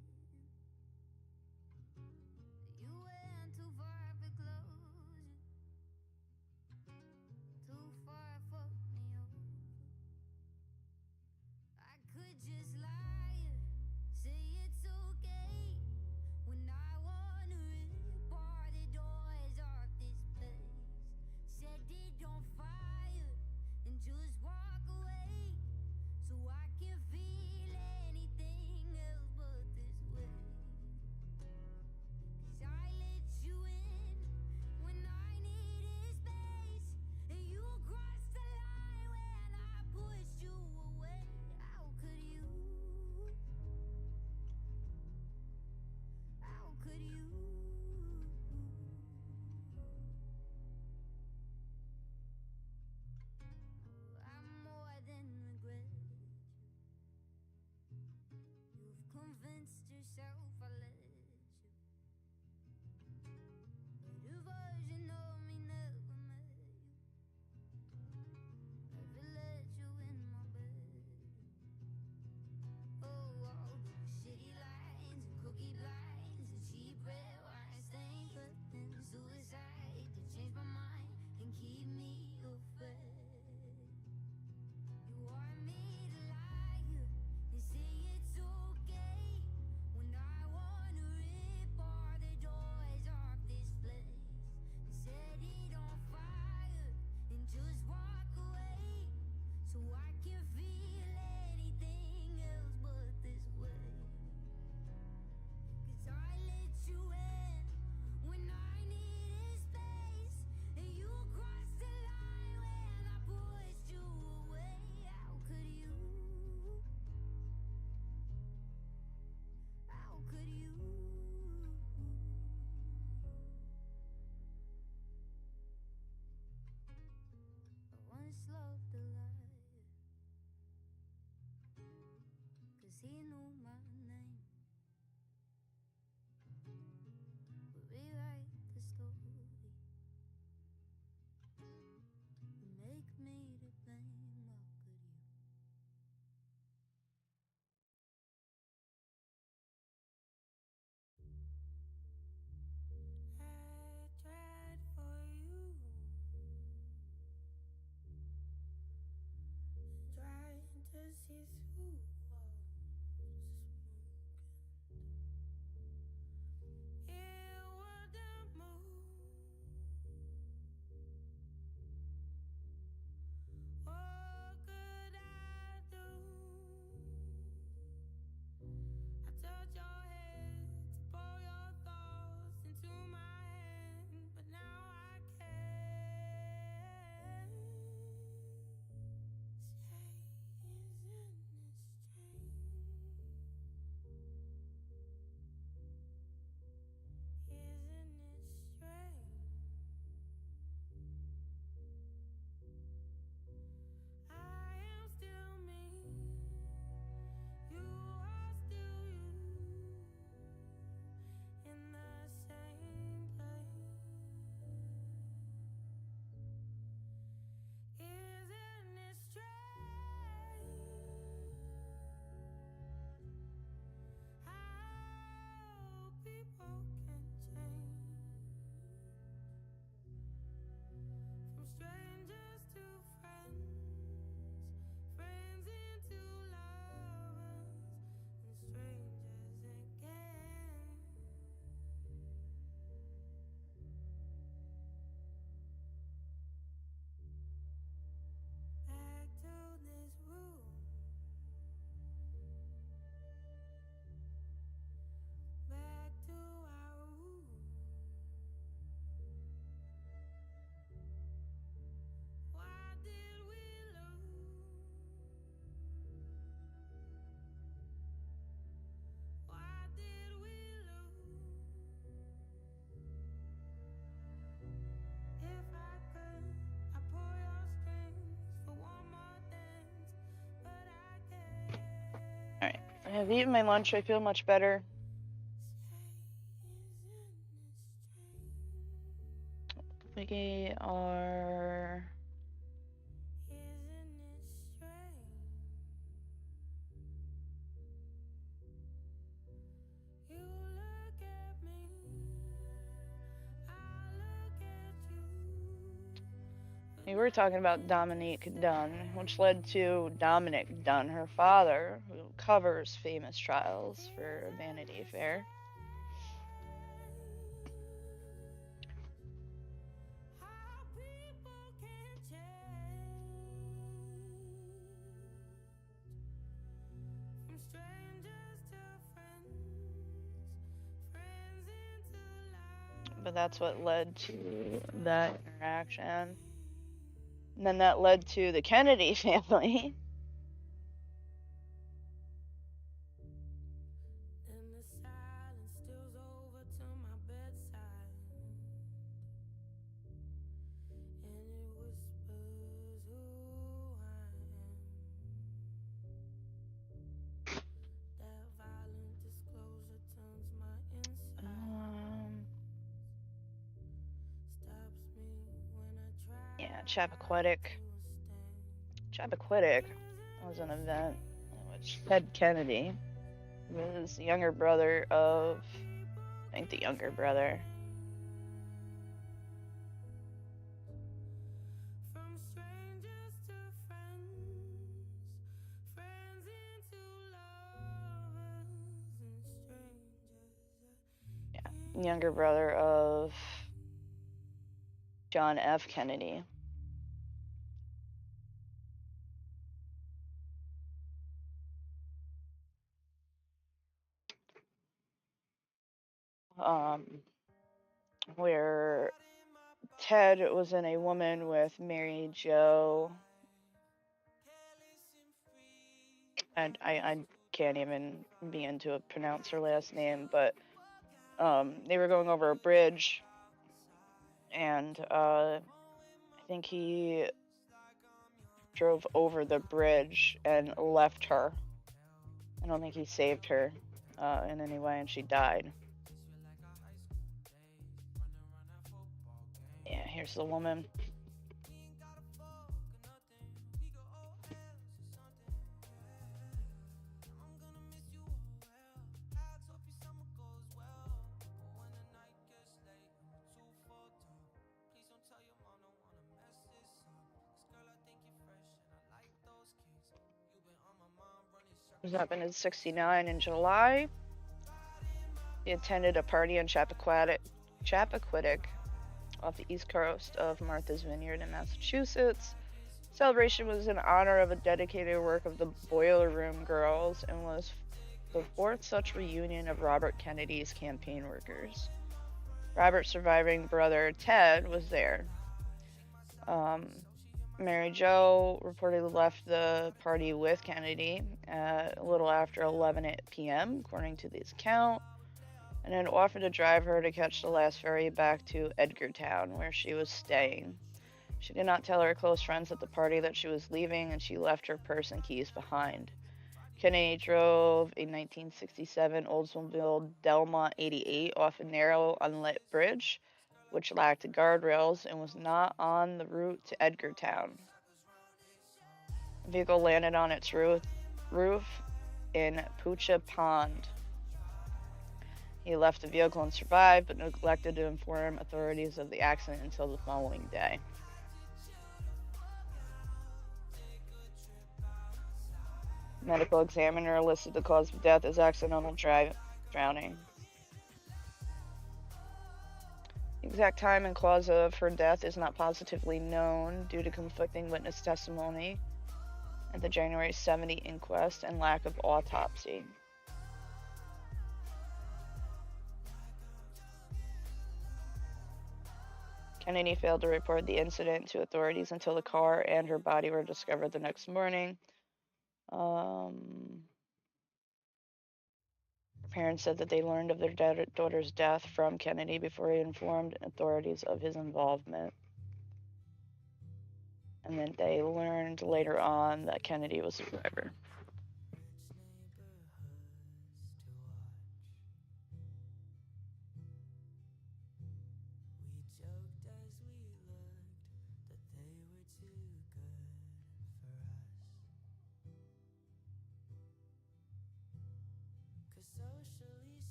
Speaker 2: You went too far for closure, too far fucked me over. I could just lie, say it's okay, when I wanna rip all the doors off this place. Set it on fire and just walk away, so I can feel anything else but this way. 'Cause I let you in when I needed space, and you crossed the line when I pushed you away. How could you? How could you? I'm more than regret you. You've convinced yourself I let you. But a version of me never met you. Never let you in my bed. Oh, all those shitty lines and cookie blinds and cheap red wine stained curtains, suicide to change my mind and keep me afraid. You want me to lie and say it's okay when I
Speaker 1: I've eaten my lunch. I feel much better. We are... We were talking about Dominique Dunne, which led to Dominic Dunne, her father, who covers Famous Trials for Vanity Fair. But that's what led to that interaction. And then that led to the Kennedy family. Yeah, Chappaquiddick. Chappaquiddick was an event in which Ted Kennedy was the younger brother of, I think the younger brother. Yeah, younger brother of John F. Kennedy. Where Ted was in A Woman with Mary Jo, and I can't even begin to pronounce her last name, but they were going over a bridge, and I think he drove over the bridge and left her. I don't think he saved her in any way, and she died. Yeah, here's the woman. This happened in '69 in July. He attended a party in Chappaquiddick off the east coast of Martha's Vineyard in Massachusetts. Celebration was in honor of a dedicated work of the Boiler Room Girls and was the fourth such reunion of Robert Kennedy's campaign workers. Robert's surviving brother Ted was there. Mary Jo reportedly left the party with Kennedy a little after 11 p.m., according to this account, and then offered to drive her to catch the last ferry back to Edgartown, where she was staying. She did not tell her close friends at the party that she was leaving, and she left her purse and keys behind. Kennedy drove a 1967 Oldsmobile Delmont 88 off a narrow, unlit bridge, which lacked guardrails and was not on the route to Edgartown. The vehicle landed on its roof in Pucha Pond. He left the vehicle and survived, but neglected to inform authorities of the accident until the following day. Medical examiner listed the cause of death as accidental drowning. The exact time and cause of her death is not positively known due to conflicting witness testimony at the January 70 inquest and lack of autopsy. Kennedy failed to report the incident to authorities until the car and her body were discovered the next morning. Her parents said that they learned of their daughter's death from Kennedy before he informed authorities of his involvement. And then they learned later on that Kennedy was the driver.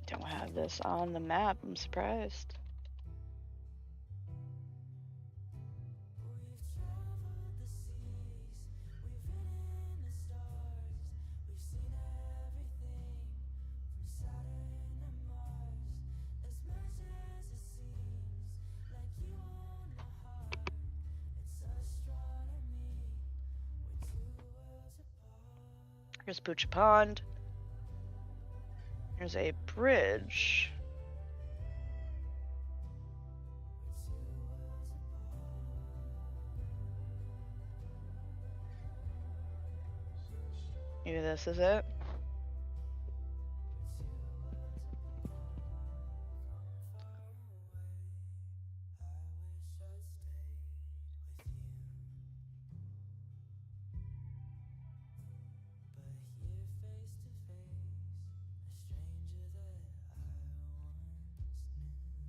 Speaker 1: Don't have this on the map. I'm surprised. Here's Poocha Pond. There's a bridge. Maybe this is it.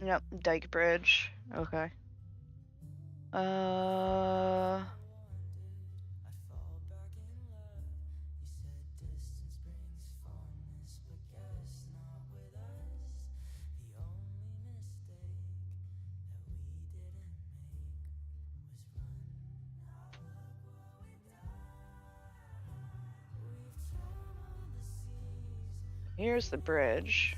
Speaker 1: Yep, Dyke Bridge. Okay. Here's the bridge.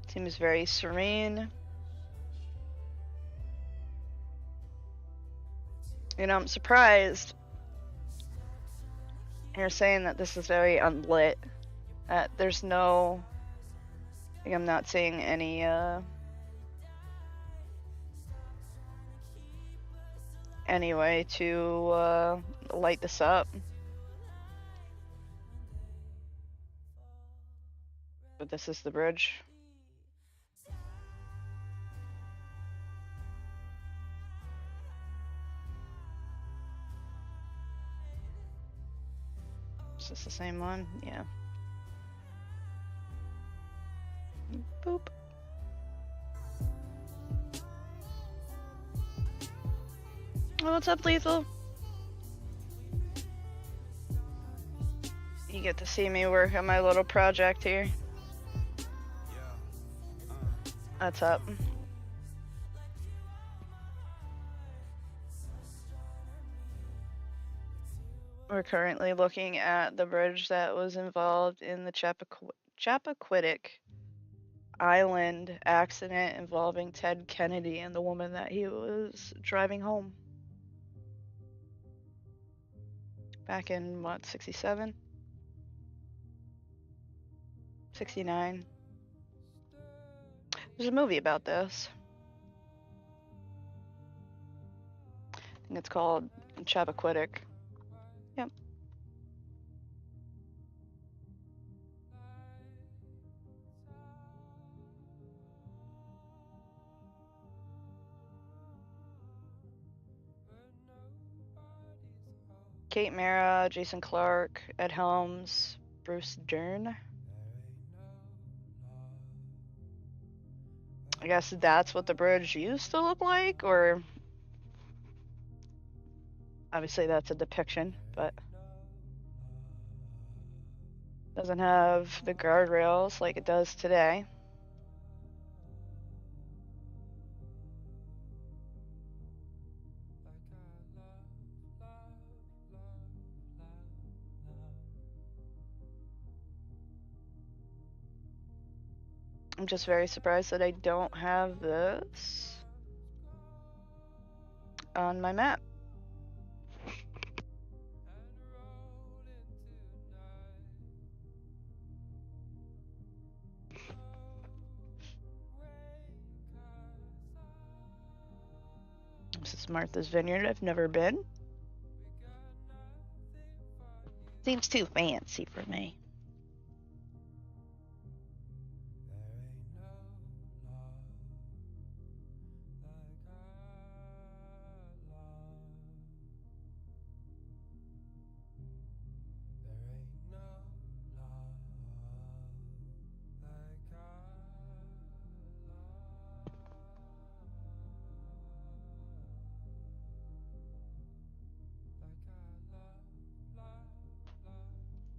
Speaker 1: Seems very serene. You know, I'm surprised you're saying that this is very unlit. There's no, like, I'm not seeing any way to light this up. But this is the bridge. Is this the same one? Yeah. Boop. Oh, what's up, Lethal? You get to see me work on my little project here. That's up. We're currently looking at the bridge that was involved in the Chappaquiddick Island accident involving Ted Kennedy and the woman that he was driving home. Back in, what, 67? 69. There's a movie about this. I think it's called Chappaquiddick. Yep. Kate Mara, Jason Clarke, Ed Helms, Bruce Dern. I guess that's what the bridge used to look like, or obviously that's a depiction, but doesn't have the guardrails like it does today. I'm just very surprised that I don't have this on my map. This is Martha's Vineyard. I've never been. Seems too fancy for me.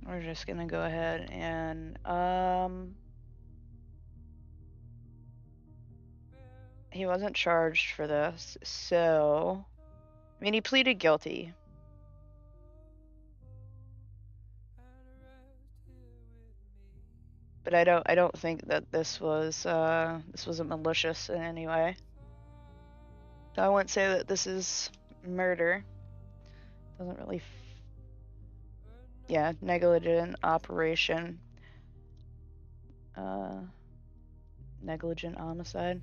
Speaker 1: We're just gonna go ahead and he wasn't charged for this, so I mean he pleaded guilty. But I don't think that this wasn't malicious in any way. So I wouldn't say that this is murder. Doesn't really yeah, negligent operation. Negligent homicide.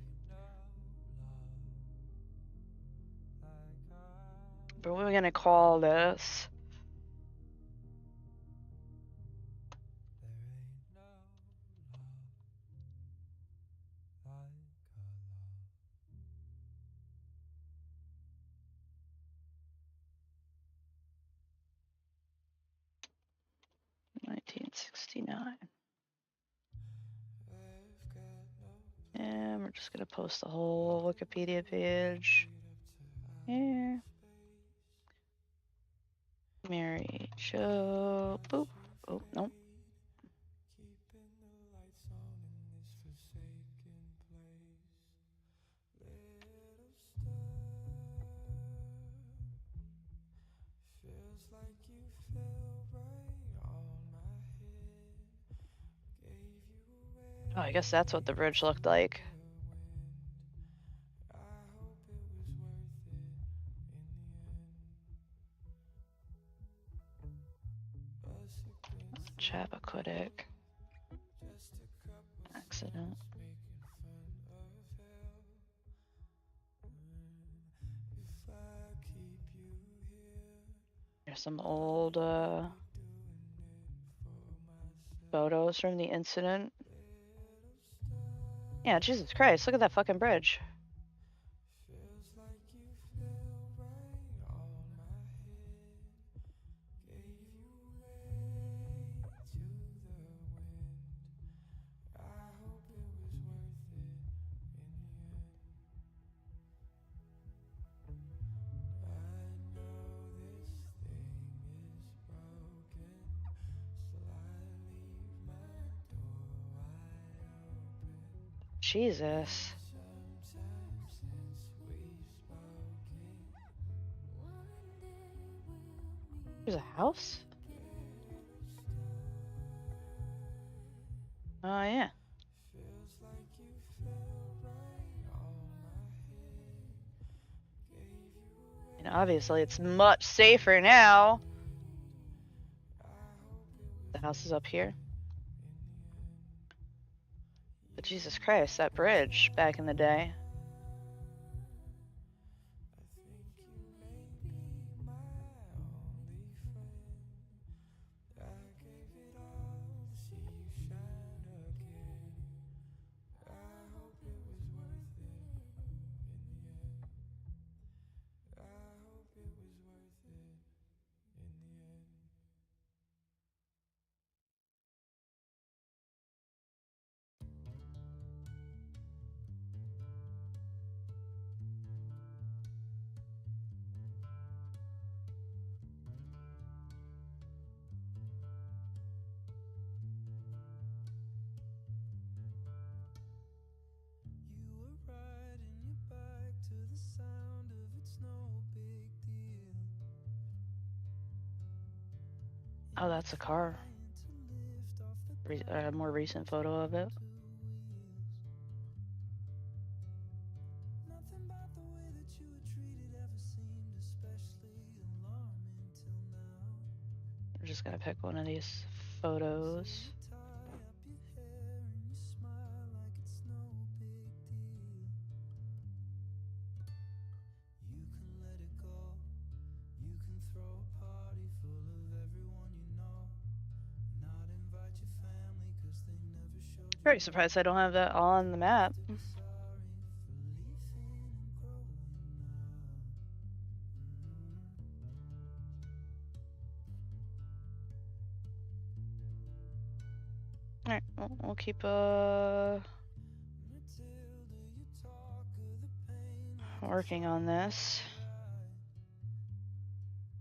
Speaker 1: But what are we gonna call this? $1969. And we're just gonna post the whole Wikipedia page. Yeah. Mary Jo. Boop. Oh, nope. Oh, I guess that's what the bridge looked like. Chappaquiddick. Accident. There's some old photos from the incident. Yeah, Jesus Christ, look at that fucking bridge. Jesus. There's a house? Oh, yeah. And obviously, it's much safer now. The house is up here. But Jesus Christ, that bridge back in the day. Oh, that's a car. A more recent photo of it. I'm just gonna pick one of these photos. Very surprised I don't have that on the map. Alright, we'll keep working on this.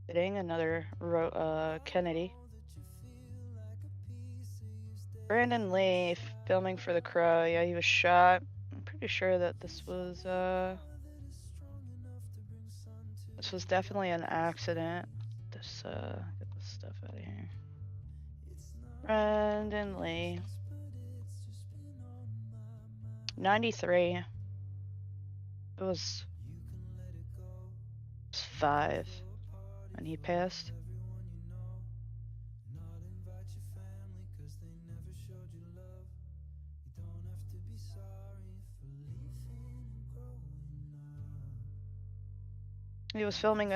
Speaker 1: Getting another Kennedy. Brandon Lee filming for The Crow. Yeah, he was shot. I'm pretty sure that this was definitely an accident. Get this stuff out of here. Brandon Lee. 93. It was 5 when he passed. He was filming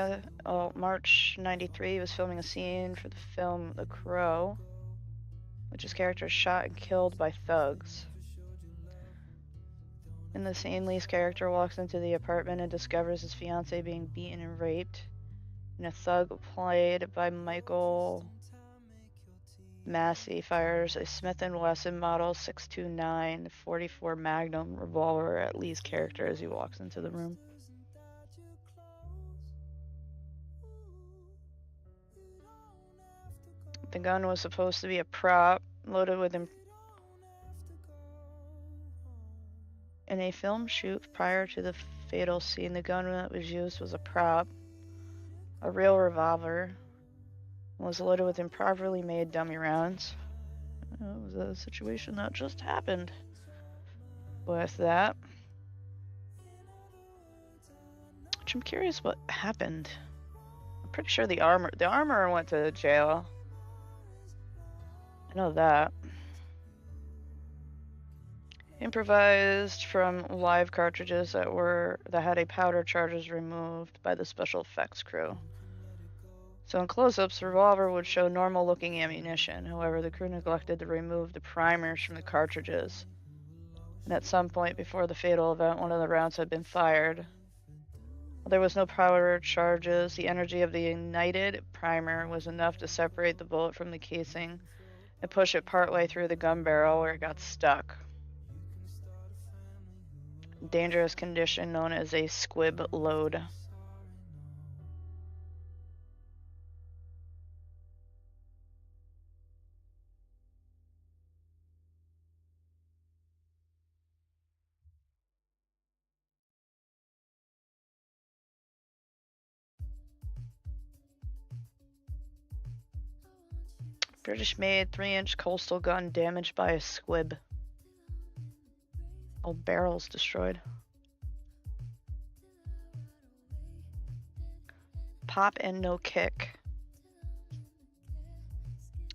Speaker 1: March 93, he was filming a scene for the film The Crow, which his character is shot and killed by thugs. In the scene, Lee's character walks into the apartment and discovers his fiancée being beaten and raped. And a thug played by Michael Massey fires a Smith & Wesson Model 629 44 Magnum revolver at Lee's character as he walks into the room. The gun was supposed to be a prop loaded with in a film shoot prior to the fatal scene. The gun that was used was a prop, a real revolver, was loaded with improperly made dummy rounds. It was a situation that just happened with that. Which I'm curious what happened. I'm pretty sure the armorer went to jail. I know that. Improvised from live cartridges that had a powder charges removed by the special effects crew. So in close-ups, the revolver would show normal-looking ammunition. However, the crew neglected to remove the primers from the cartridges. And at some point before the fatal event, one of the rounds had been fired. While there was no powder charges, the energy of the ignited primer was enough to separate the bullet from the casing and push it partway through the gun barrel where it got stuck. Dangerous condition known as a squib load. British-made 3-inch coastal gun damaged by a squib. All barrels destroyed. Pop and no kick.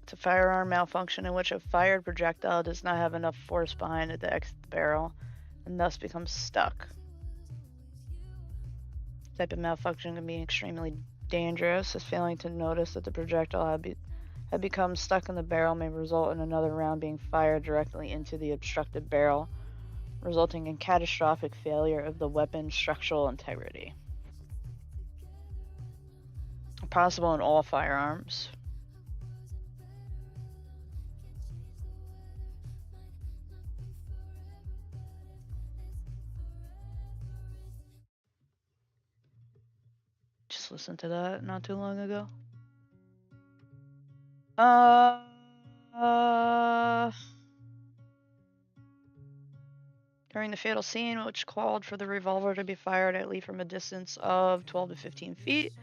Speaker 1: It's a firearm malfunction in which a fired projectile does not have enough force behind it to exit the barrel and thus becomes stuck. This type of malfunction can be extremely dangerous, as failing to notice that the projectile had become stuck in the barrel may result in another round being fired directly into the obstructed barrel, resulting in catastrophic failure of the weapon's structural integrity. Possible in all firearms. Just listened to that not too long ago. During the fatal scene, which called for the revolver to be fired at least from a distance of 12 to 15 feet,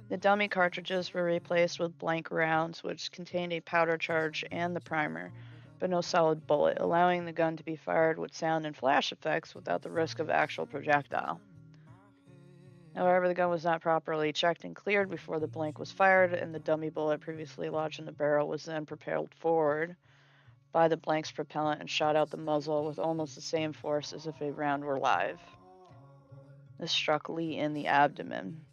Speaker 1: the dummy cartridges were replaced with blank rounds, which contained a powder charge and the primer, but no solid bullet, allowing the gun to be fired with sound and flash effects without the risk of actual projectile. However, the gun was not properly checked and cleared before the blank was fired, and the dummy bullet previously lodged in the barrel was then propelled forward by the blank's propellant and shot out the muzzle with almost the same force as if a round were live. This struck Lee in the abdomen.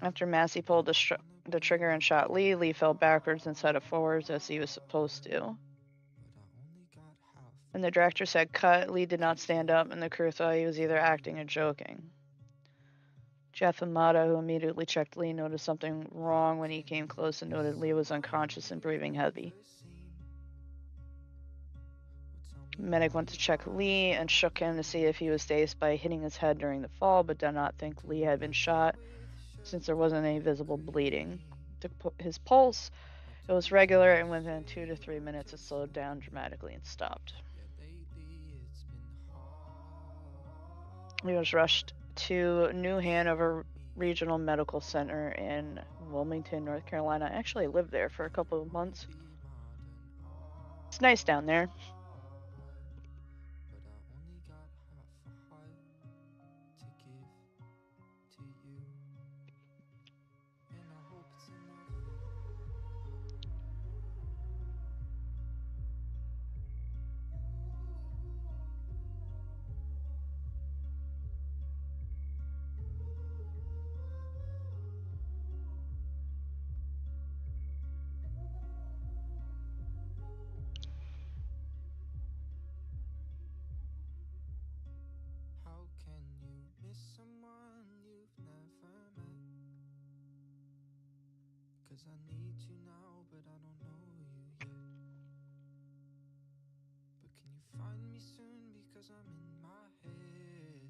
Speaker 1: After Massey pulled the the trigger and shot Lee. Lee fell backwards instead of forwards as he was supposed to. When the director said cut, Lee did not stand up, and the crew thought he was either acting or joking. Jeff Amata, who immediately checked Lee, noticed something wrong when he came close and noted Lee was unconscious and breathing heavy. Medic went to check Lee and shook him to see if he was dazed by hitting his head during the fall, but did not think Lee had been shot since there wasn't any visible bleeding. Took his pulse. It was regular, and within 2 to 3 minutes it slowed down dramatically and stopped. He was rushed to New Hanover Regional Medical Center in Wilmington, North Carolina. I actually lived there for a couple of months. It's nice down there.
Speaker 2: I need you now, but I don't know you yet. But can you find me soon, because I'm in my head.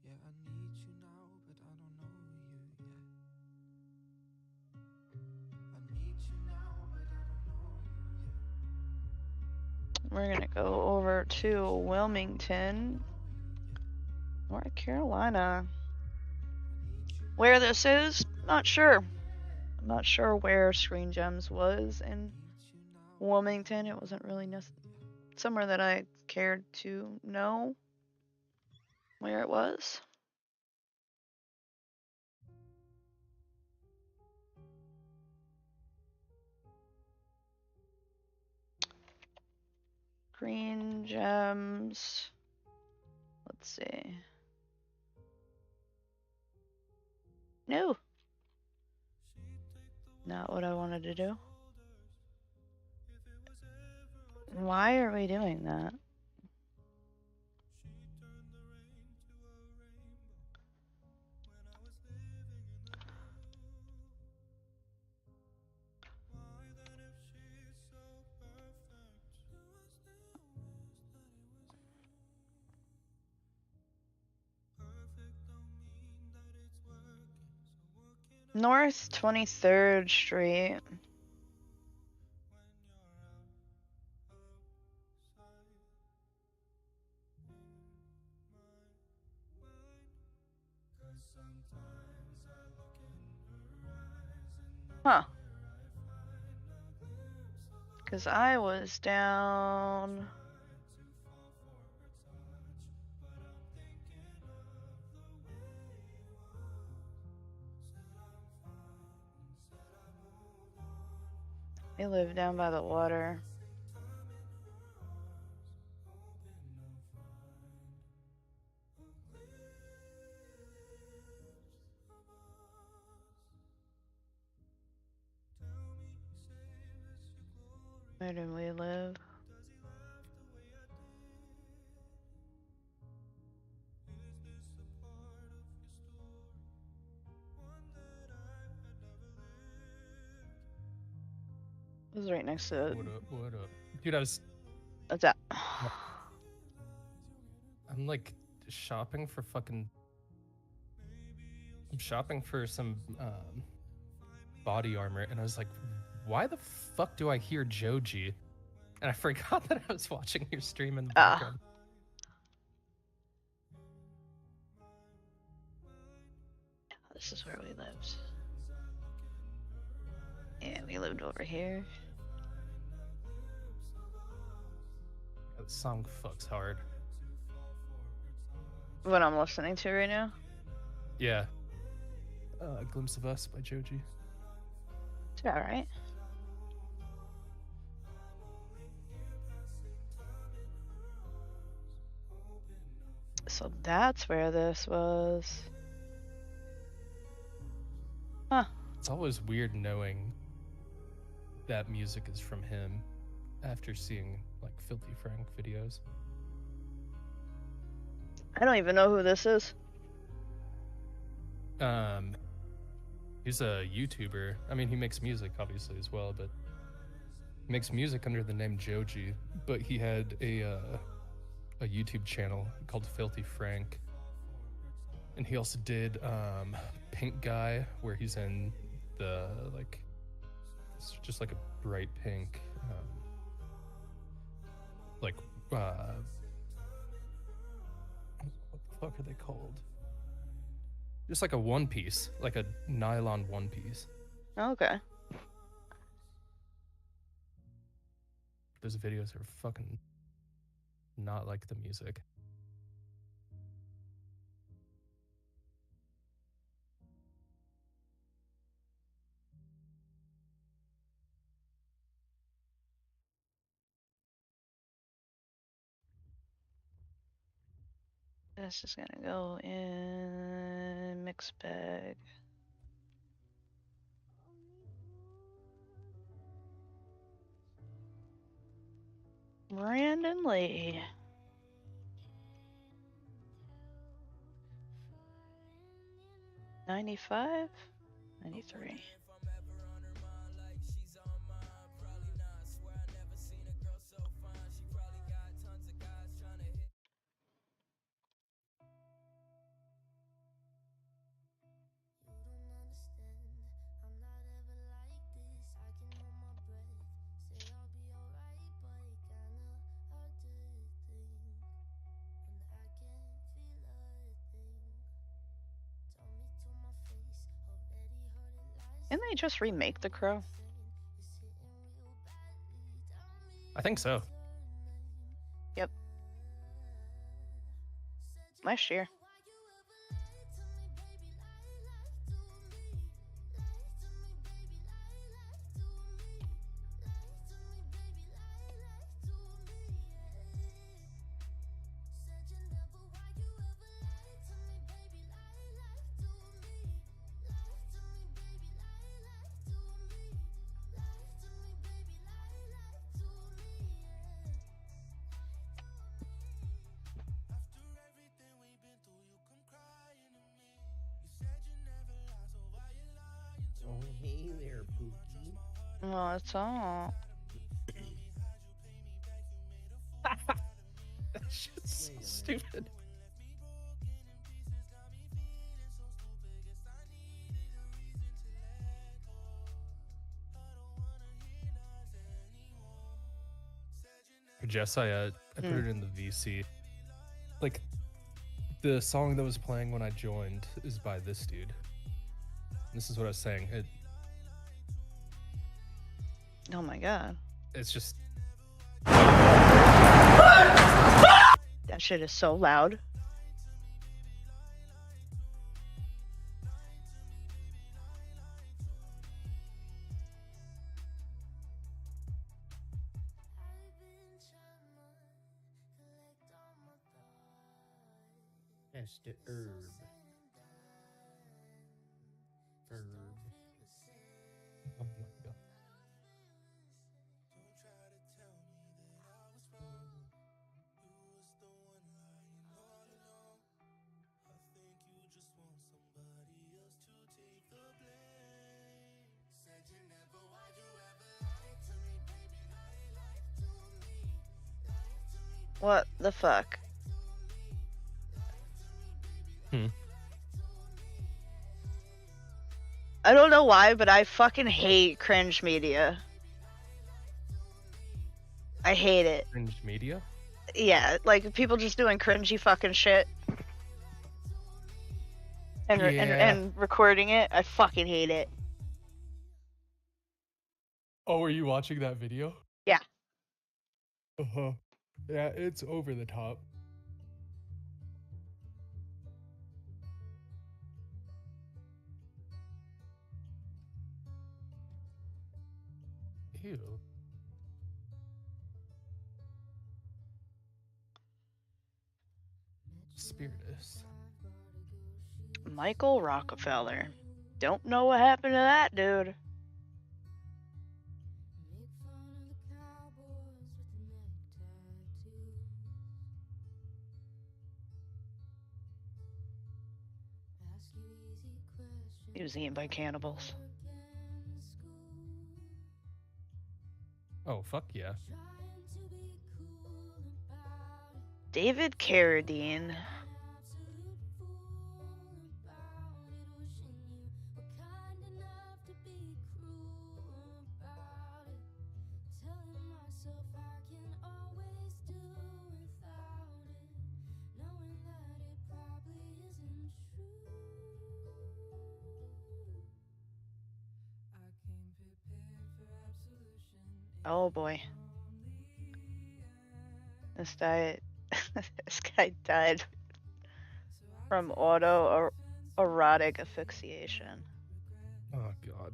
Speaker 2: Yeah, I need you now, but I don't know you yet. I need you now, but I don't know you yet.
Speaker 1: We're gonna go over to Wilmington, North Carolina. Where this is, not sure. I'm not sure where Screen Gems was in Wilmington. It wasn't really somewhere that I cared to know where it was. Screen Gems. Let's see. No. Not what I wanted to do. Why are we doing that? North 23rd Street. Huh. Because I was down... I live down by the water. Where do we live? This is right next to...
Speaker 3: What up, what up? Dude,
Speaker 1: What's that?
Speaker 3: I'm like shopping for fucking... I'm shopping for some body armor, and I was like, why the fuck do I hear Joji? And I forgot that I was watching your stream in the background.
Speaker 1: This is where we lived. Yeah, we lived over here.
Speaker 3: That song fucks hard.
Speaker 1: What I'm listening to right now?
Speaker 3: Yeah. Glimpse of Us by Joji.
Speaker 1: It's alright. So that's where this was. Huh.
Speaker 3: It's always weird knowing that music is from him after seeing like Filthy Frank videos.
Speaker 1: I don't even know who this is.
Speaker 3: He's a YouTuber. I mean, he makes music obviously as well, but he makes music under the name Joji. But he had a YouTube channel called Filthy Frank, and he also did Pink Guy, where he's in the like, it's just like a bright pink, like what the fuck are they called? Just like a one piece, like a nylon one piece.
Speaker 1: Okay.
Speaker 3: Those videos are fucking not like the music.
Speaker 1: This is gonna go in mix bag. Brandon Lee. $95, $93. Didn't they just remake The Crow?
Speaker 3: I think so.
Speaker 1: Yep. Last year.
Speaker 4: Oh, hey there, Pookie.
Speaker 1: What's up?
Speaker 3: That shit's so stupid. Jess, I put it in the VC. Like, the song that was playing when I joined is by this dude. This is what I was saying.
Speaker 1: Oh my god.
Speaker 3: It's just
Speaker 1: That shit is so loud.
Speaker 4: That's the herb. Herb.
Speaker 3: oh my God.
Speaker 1: What the fuck? I don't know why, but I fucking hate cringe media. I hate it.
Speaker 3: Cringe media?
Speaker 1: Yeah, like people just doing cringy fucking shit. And,
Speaker 3: Yeah.
Speaker 1: and recording it. I fucking hate it.
Speaker 3: Oh, are you watching that video?
Speaker 1: Yeah.
Speaker 3: Uh-huh. Yeah, it's over the top. Ew. Spiritus.
Speaker 1: Michael Rockefeller. Don't know what happened to that dude. He was eaten by cannibals.
Speaker 3: Oh, fuck yeah.
Speaker 1: David Carradine. Oh boy. This guy died from autoerotic asphyxiation.
Speaker 3: Oh, God.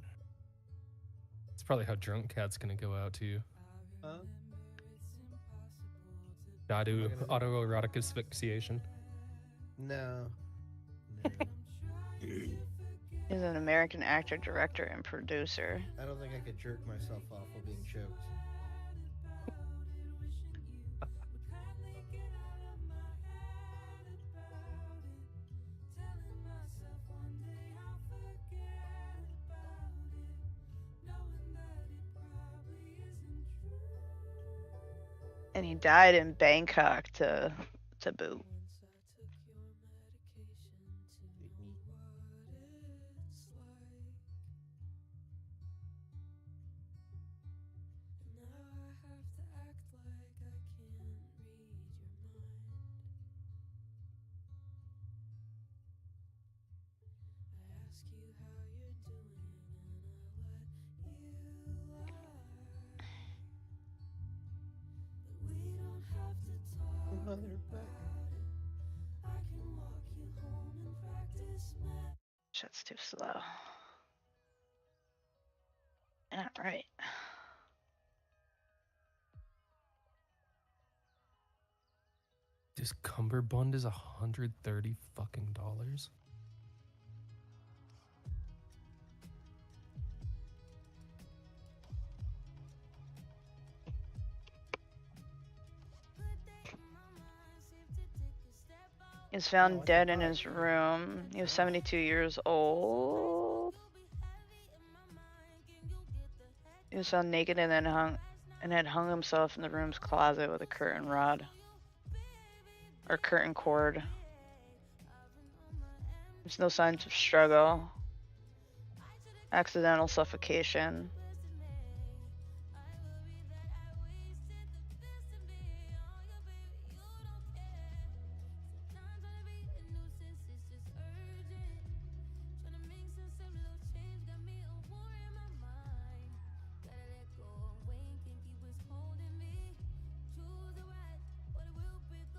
Speaker 3: It's probably how Drunk Cat's gonna go out to you.
Speaker 4: Huh?
Speaker 3: Dadu,
Speaker 4: Am I gonna-
Speaker 3: autoerotic asphyxiation.
Speaker 4: No. No.
Speaker 1: He's an American actor, director, and producer.
Speaker 4: I don't think I could jerk myself off while being choked.
Speaker 1: And he died in Bangkok to boot. Shit's too slow. Alright.
Speaker 3: This cummerbund is $130 fucking dollars.
Speaker 1: He was found
Speaker 4: Oh, I
Speaker 1: dead in
Speaker 4: forgot.
Speaker 1: his room. He was 72 years old. He was found naked and then had hung himself in the room's closet with a curtain rod. Or curtain cord. There's no signs of struggle. Accidental suffocation.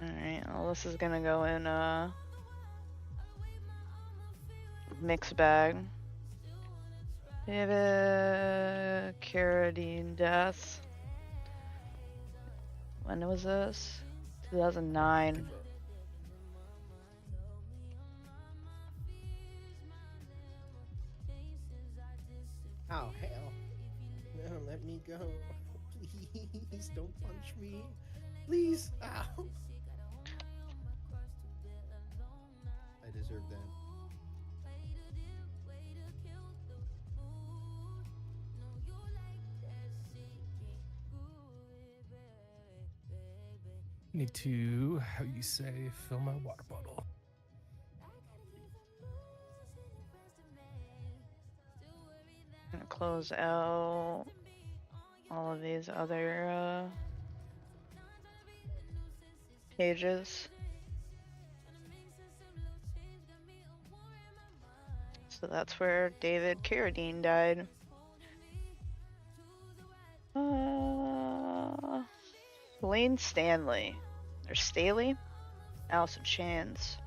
Speaker 1: Alright, well this is gonna go in mixed bag. David Carradine death. When was this? 2009.
Speaker 4: Oh, hell. No, let me go. Please don't punch me. Please. Ow. I deserve that.
Speaker 3: Need to, how you say, fill my water bottle.
Speaker 1: I'm gonna close out all of these other pages. So that's where David Carradine died. Lane Stanley. Or Staley? Allison Chance.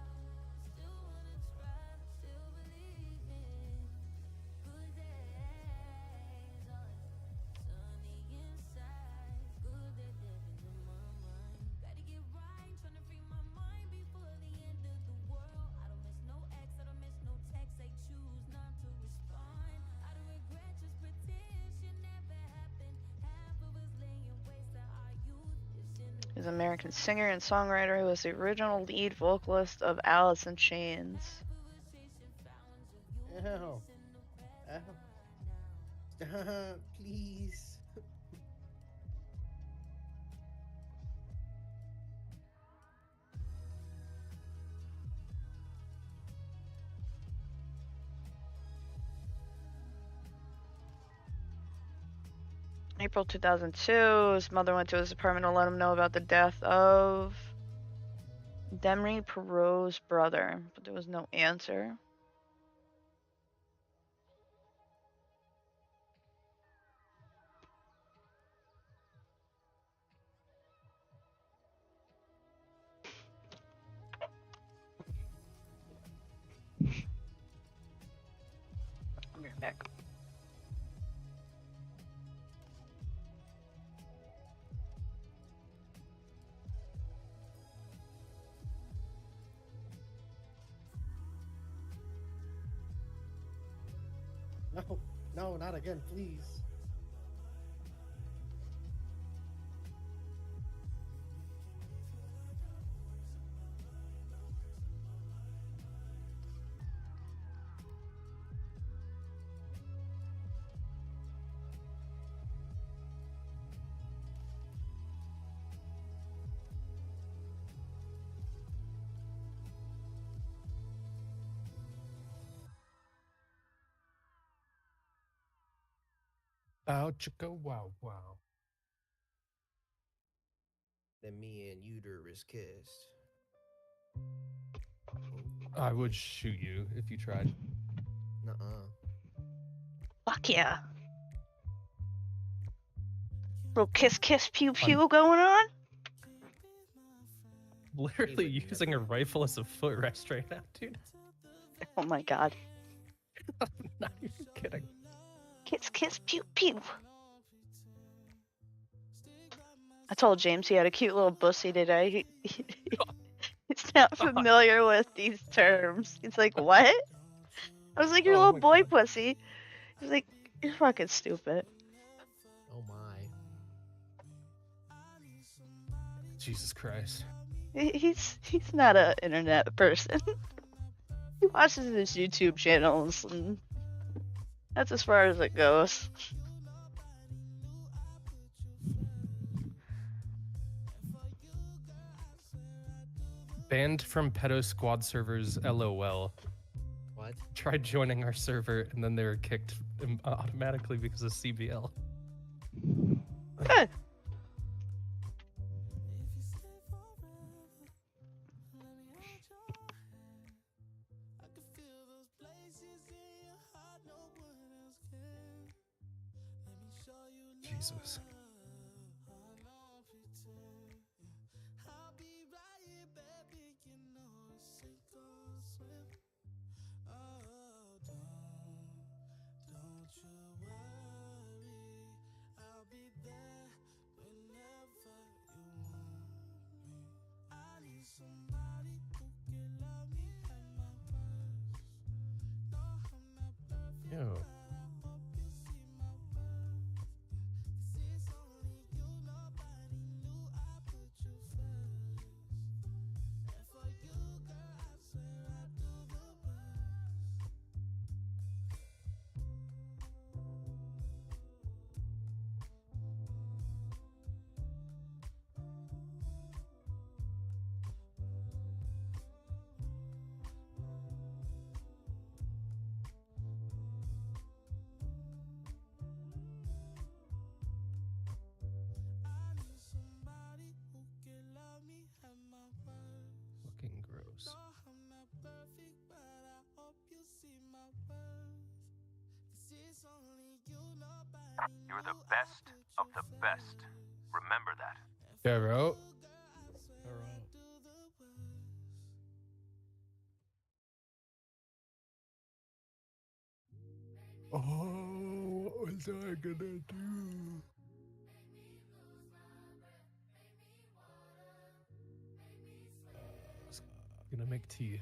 Speaker 1: He's an American singer and songwriter who was the original lead vocalist of Alice in Chains.
Speaker 4: Ow. Ow. Stop, please.
Speaker 1: April 2002, his mother went to his apartment to let him know about the death of Demry Perot's brother, but there was no answer. I'll be right back.
Speaker 4: No, no, not again, please.
Speaker 3: Ow, chicka, wow, wow.
Speaker 5: Then me and Uterus kissed.
Speaker 3: I would shoot you if you tried.
Speaker 5: Nuh-uh.
Speaker 1: Fuck yeah. Little kiss, kiss, pew, pew going on?
Speaker 3: Literally using a rifle as a footrest right now, dude.
Speaker 1: Oh my god.
Speaker 3: I'm not even kidding.
Speaker 1: Kiss, kiss, pew, pew. I told James he had a cute little pussy today. He's not familiar with these terms. He's like, what? I was like, your
Speaker 3: Oh
Speaker 1: little
Speaker 3: my
Speaker 1: boy
Speaker 3: God.
Speaker 1: pussy. He's like, you're fucking stupid.
Speaker 5: Oh my.
Speaker 3: Jesus Christ.
Speaker 1: He's not an internet person. He watches his YouTube channels, and that's as far as it goes.
Speaker 3: Banned from pedo squad servers, LOL.
Speaker 5: What?
Speaker 3: Tried joining our server and then they were kicked automatically because of CBL.
Speaker 1: Good.
Speaker 3: Jesus. Yo. Fucking gross.
Speaker 6: You're the best of the best. Remember that.
Speaker 3: Pharaoh. Oh, what was I gonna do? I was gonna make tea,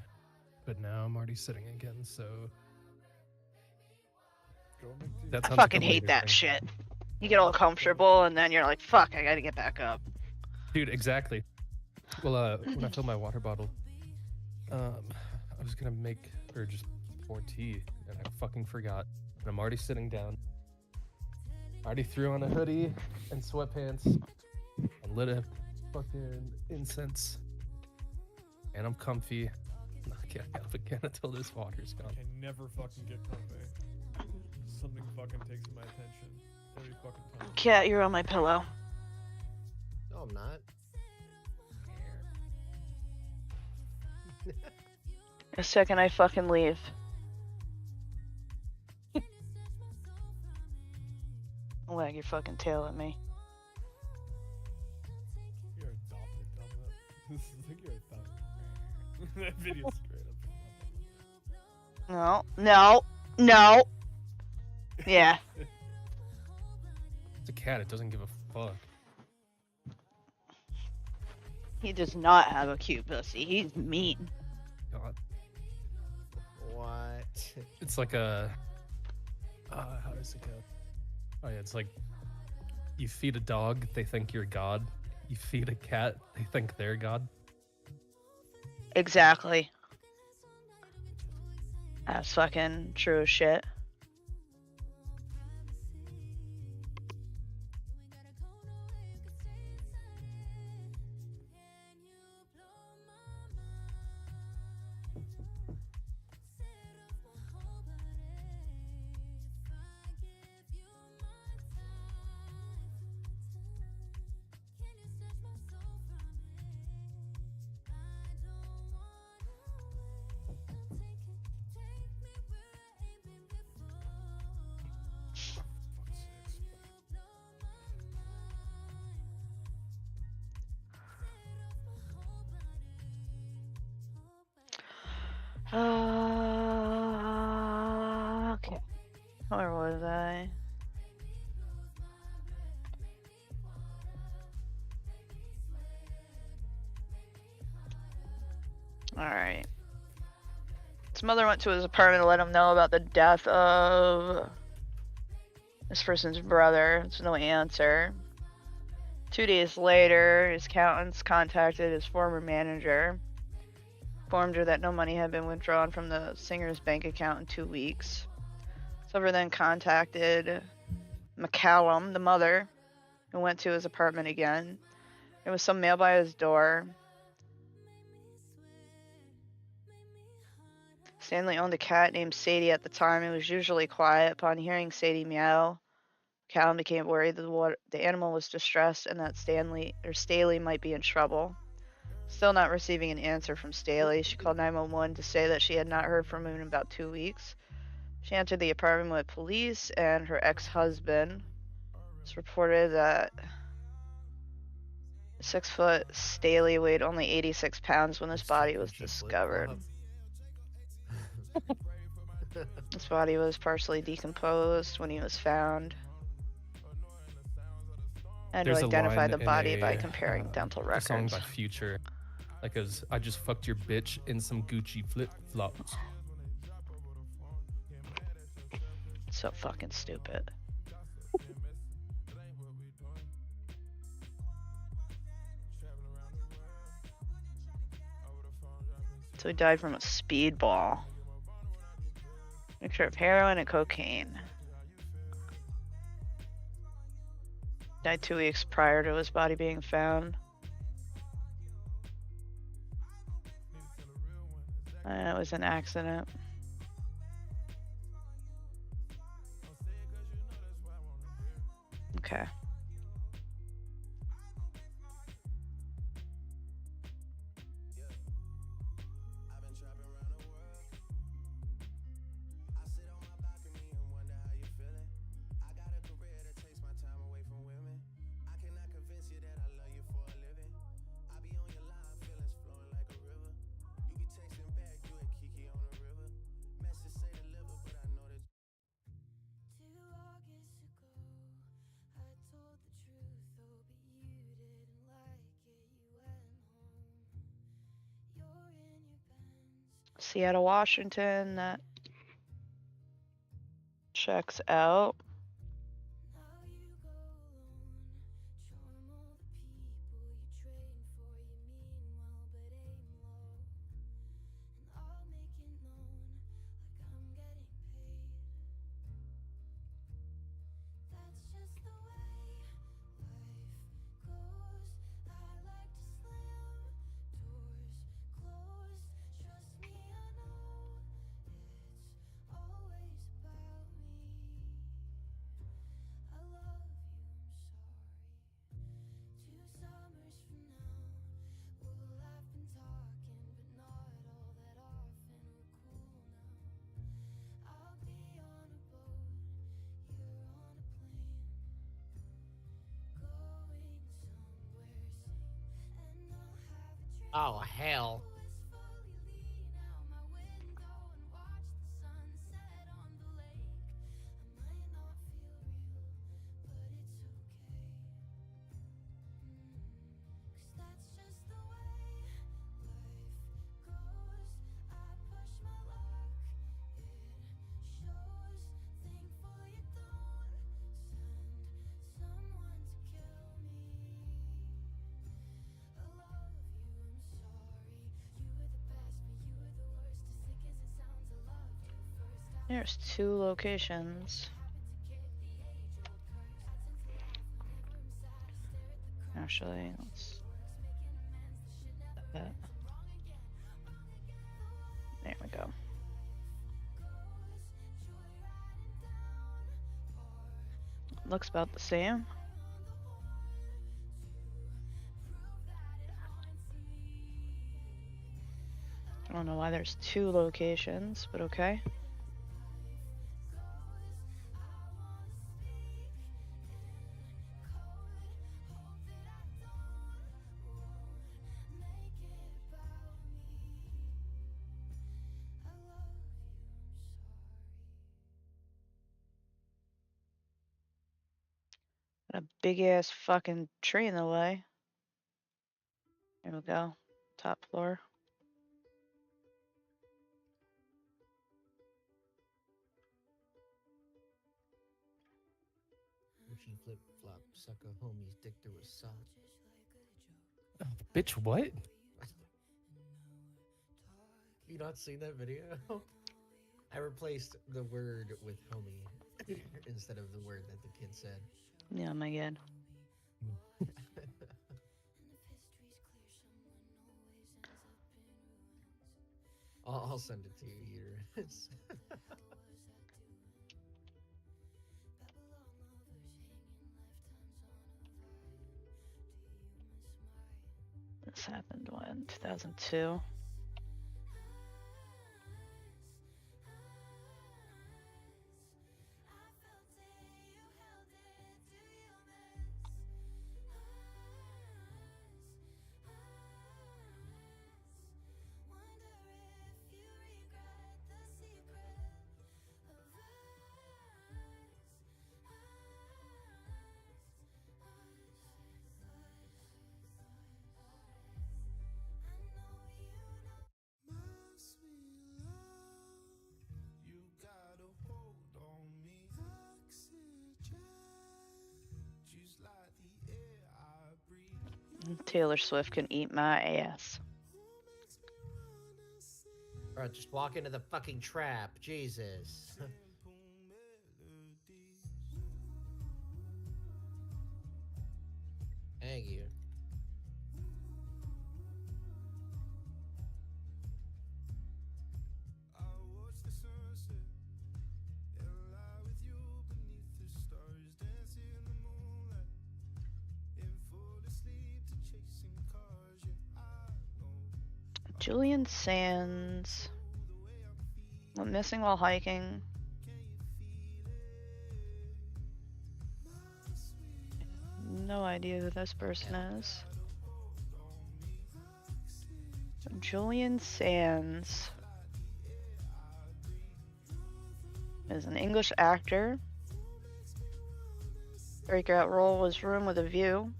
Speaker 3: but now I'm already sitting again, so. That
Speaker 1: I
Speaker 3: sounds like
Speaker 1: fucking
Speaker 3: a
Speaker 1: hate
Speaker 3: later
Speaker 1: that
Speaker 3: thing.
Speaker 1: shit. You get all comfortable, and then you're like, fuck, I gotta get back up.
Speaker 3: Dude, exactly. Well, when I filled my water bottle, I was gonna make or just pour tea, and I fucking forgot. And I'm already sitting down. I already threw on a hoodie and sweatpants and lit a fucking incense, and I'm comfy. I'm not getting up again until this water's gone.
Speaker 7: I never fucking get comfy. Something fucking takes my attention every fucking time.
Speaker 1: Cat, you're on my pillow.
Speaker 5: No, I'm not.
Speaker 1: The second I fucking leave. Wag your fucking tail at me.
Speaker 7: You're adopted, dumbass. This is like you're adopted. That video's straight up.
Speaker 1: No. Yeah.
Speaker 3: It's a cat. It doesn't give a fuck.
Speaker 1: He does not have a cute pussy. He's mean.
Speaker 3: God.
Speaker 5: What?
Speaker 3: It's like a. How does it go? Oh yeah, it's like you feed a dog, they think you're God. You feed a cat, they think they're God.
Speaker 1: Exactly. That's fucking true as shit. Okay. Where was I? Alright. His mother went to his apartment to let him know about the death of this person's brother. There's no answer. 2 days later, his accountants contacted his former manager. Informed her that no money had been withdrawn from the singer's bank account in 2 weeks. Silver then contacted McCallum, the mother, who went to his apartment again. There was some mail by his door. Stanley owned a cat named Sadie at the time and was usually quiet. Upon hearing Sadie meow, McCallum became worried that the animal was distressed and that Staley might be in trouble. Still not receiving an answer from Staley, she called 911 to say that she had not heard from him in about 2 weeks. She entered the apartment with police and her ex-husband. It's reported that 6-foot Staley weighed only 86 pounds when his body was discovered. His body was partially decomposed when he was found. And
Speaker 3: There's
Speaker 1: to
Speaker 3: a
Speaker 1: identify
Speaker 3: line
Speaker 1: the
Speaker 3: in
Speaker 1: body
Speaker 3: a,
Speaker 1: by comparing dental
Speaker 3: a song
Speaker 1: records.
Speaker 3: by Future that goes, I just fucked your bitch in some Gucci flip-flops.
Speaker 1: So fucking stupid. So he died from a speedball. Mixture of heroin and cocaine. Died 2 weeks prior to his body being found. It was an accident. Okay. Seattle, Washington, that checks out.
Speaker 4: Oh, hell.
Speaker 1: There's 2 locations. Actually, let's. There we go. Looks about the same. I don't know why there's 2 locations, but okay. Got a big ass fucking tree in the way. There we go. Top floor.
Speaker 4: Gucci flip flop, suck a homie's dick through a sock.
Speaker 3: Bitch, what?
Speaker 4: You not seen that video? I replaced the word with homie instead of the word that the kid said.
Speaker 1: Yeah, my god.
Speaker 4: I'll send it to you, uterus.
Speaker 1: This happened when? 2002? Taylor Swift can eat my ass.
Speaker 4: Bro, just walk into the fucking trap. Jesus. Thank you.
Speaker 1: Julian Sands. Went missing while hiking. No idea who this person is. Julian Sands is an English actor. Breakout role was Room with a View.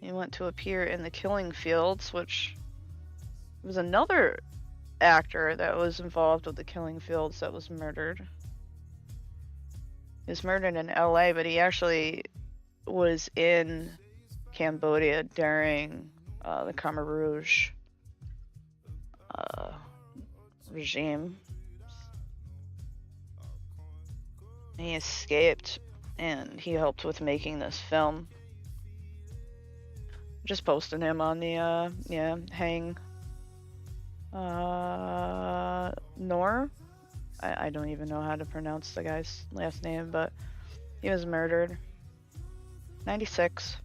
Speaker 1: He went to appear in The Killing Fields, which was another actor that was involved with The Killing Fields that was murdered. He was murdered in LA, but he actually was in Cambodia during the Khmer Rouge regime. He escaped, and he helped with making this film. Just posting him on the Hang Nor. I don't even know how to pronounce the guy's last name, but he was murdered. 96.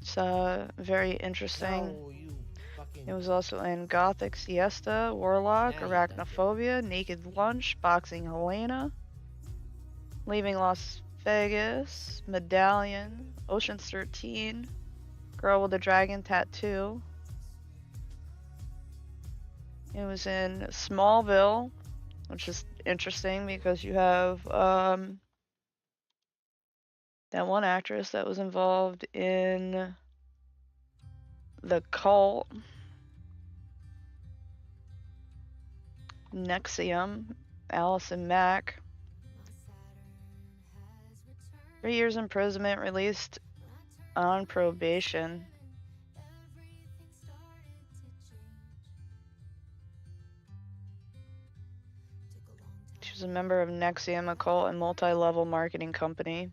Speaker 1: It's very interesting.
Speaker 4: No, you fucking...
Speaker 1: It was also in Gothic Siesta, Warlock,
Speaker 4: Yeah, you
Speaker 1: Arachnophobia, Naked Lunch, Boxing Helena, Leaving Las Vegas, Medallion, Ocean's 13, Girl with a Dragon Tattoo. It was in Smallville, which is interesting because you have that one actress that was involved in The Cult, Nexium, Allison Mack. 3 years imprisonment, released on probation. She was a member of Nexium, a cult and multi-level marketing company.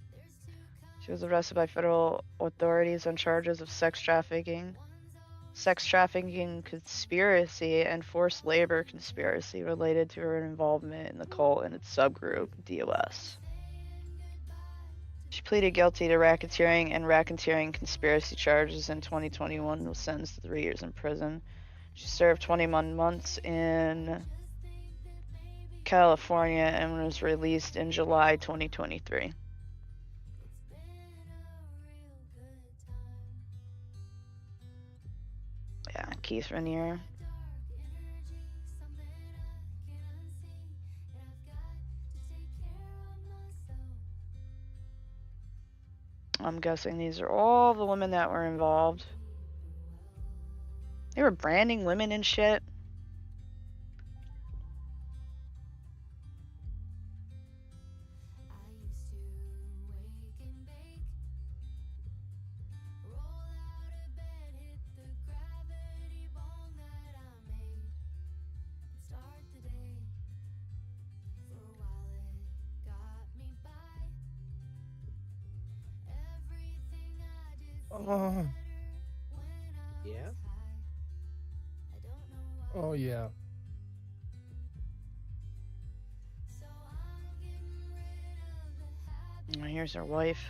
Speaker 1: She was arrested by federal authorities on charges of sex trafficking conspiracy, and forced labor conspiracy related to her involvement in the cult and its subgroup, DOS. She pleaded guilty to racketeering and racketeering conspiracy charges in 2021 and was sentenced to 3 years in prison. She served 21 months in California and was released in July 2023. Yeah, Keith Raniere. I'm guessing these are all the women that were involved. They were branding women and shit.
Speaker 3: Oh,
Speaker 4: Yeah?
Speaker 3: oh yeah.
Speaker 1: And here's her wife.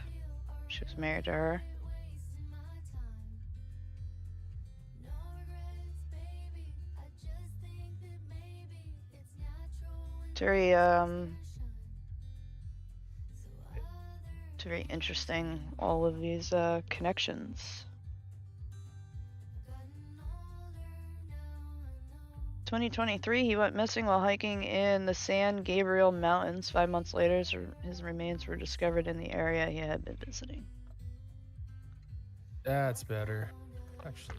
Speaker 1: She was married to her. It's very interesting, all of these connections. 2023, he went missing while hiking in the San Gabriel Mountains. 5 months later, his remains were discovered in the area he had been visiting.
Speaker 3: That's better. Actually.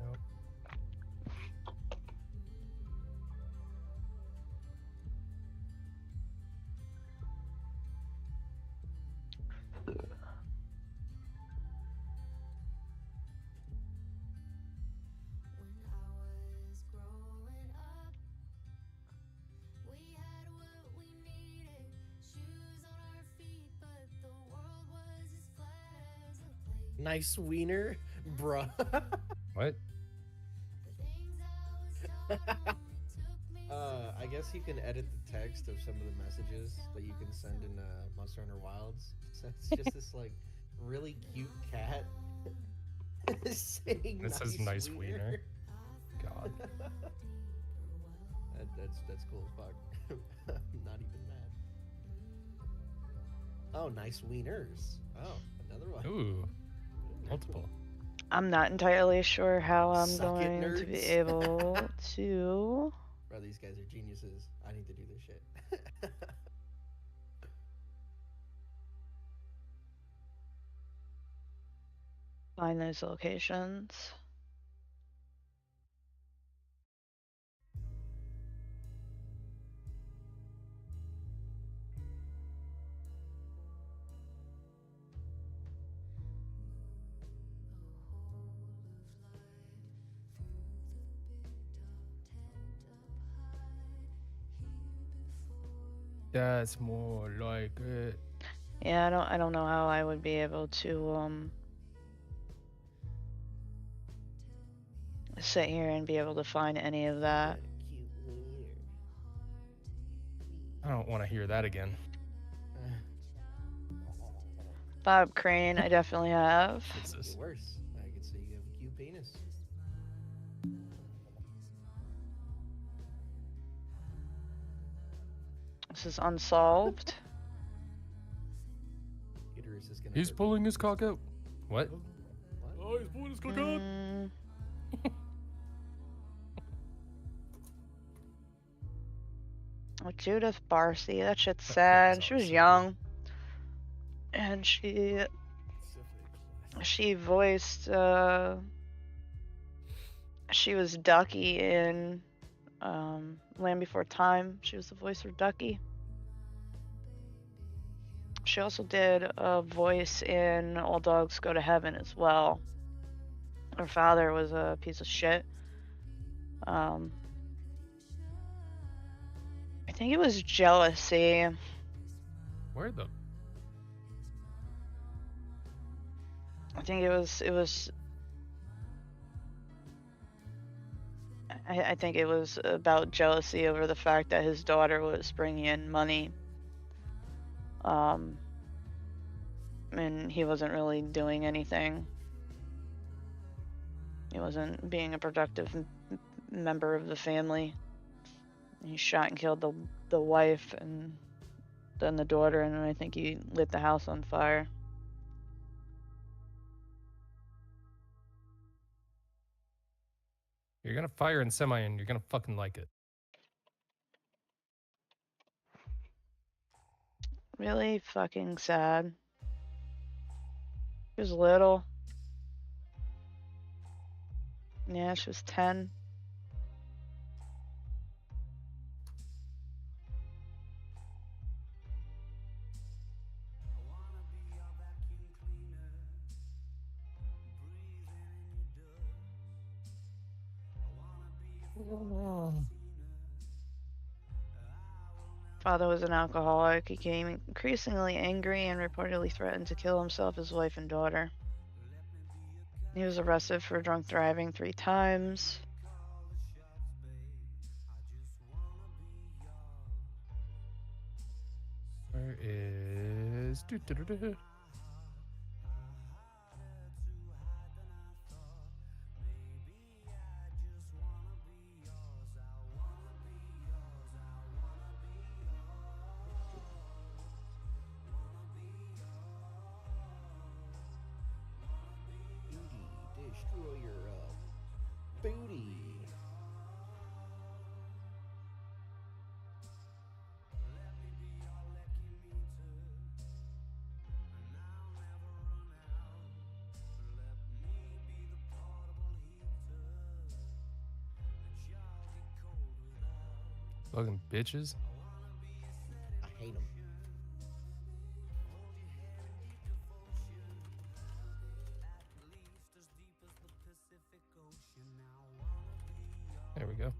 Speaker 3: Nope.
Speaker 4: Nice wiener, bruh.
Speaker 3: What?
Speaker 4: I guess you can edit the text of some of the messages that you can send in Monster Hunter Wilds. So it's just this like really cute cat saying
Speaker 3: It says nice wiener. God.
Speaker 4: That's cool as fuck. I'm not even mad. Oh, nice wieners. Oh, another one.
Speaker 3: Ooh, multiple.
Speaker 1: I'm not entirely sure how I'm
Speaker 4: Suck it,
Speaker 1: going to be
Speaker 4: nerds.
Speaker 1: able to
Speaker 4: Bro, these guys are geniuses. I need to do this shit.
Speaker 1: find those locations.
Speaker 3: That's more like it.
Speaker 1: Yeah, I don't know how I would be able to sit here and be able to find any of that.
Speaker 4: Cute wiener.
Speaker 3: I don't want to hear that again.
Speaker 1: Bob Crane, I definitely have.
Speaker 3: What's
Speaker 4: Get
Speaker 3: this?
Speaker 4: worse. I could say you have a cute penis.
Speaker 1: This is Unsolved.
Speaker 5: Bruce is gonna.
Speaker 3: He's
Speaker 5: hurt
Speaker 3: pulling
Speaker 5: me.
Speaker 3: his cock out. What?
Speaker 5: What?
Speaker 7: Oh, he's pulling his cock out.
Speaker 1: Mm, oh, Judith Barcy, that shit's
Speaker 3: fucking
Speaker 1: sad. She was
Speaker 3: awesome.
Speaker 1: young, and she
Speaker 7: It's definitely a classic.
Speaker 1: she voiced she was Ducky in Land Before Time. She was the voice of Ducky. She also did a voice in All Dogs Go to Heaven as well. Her father was a piece of shit. I think it was jealousy.
Speaker 3: Where the?
Speaker 1: I think it was I think it was about jealousy over the fact that his daughter was bringing in money. And he wasn't really doing anything. He wasn't being a productive member of the family. He shot and killed the wife and then the daughter, and I think he lit the house on fire.
Speaker 3: You're gonna fire in semi, and you're gonna fucking like it.
Speaker 1: Really fucking sad. She was little. Yeah, she was 10. Father was an alcoholic. He became increasingly angry and reportedly threatened to kill himself, his wife, and daughter. He was arrested for drunk driving 3 times.
Speaker 3: Where is? Doo-doo-doo-doo.
Speaker 5: Booty, destroy your booty.
Speaker 3: Fucking bitches.
Speaker 5: I hate them.
Speaker 3: There we go.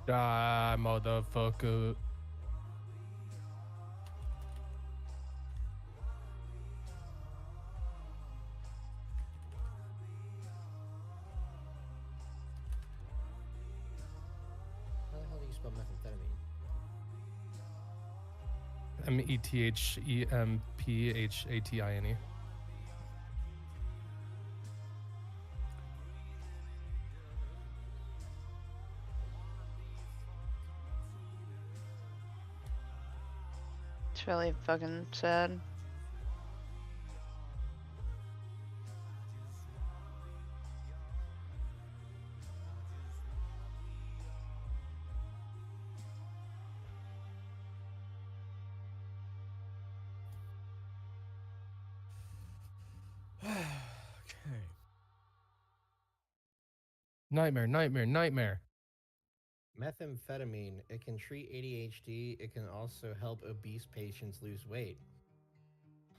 Speaker 3: Die, motherfucker.
Speaker 5: How the hell do you spell methamphetamine?
Speaker 3: METHEMPHATINE.
Speaker 1: It's really fucking sad.
Speaker 7: Okay.
Speaker 3: Nightmare, nightmare, nightmare.
Speaker 5: Methamphetamine. It can treat ADHD. It can also help obese patients lose weight.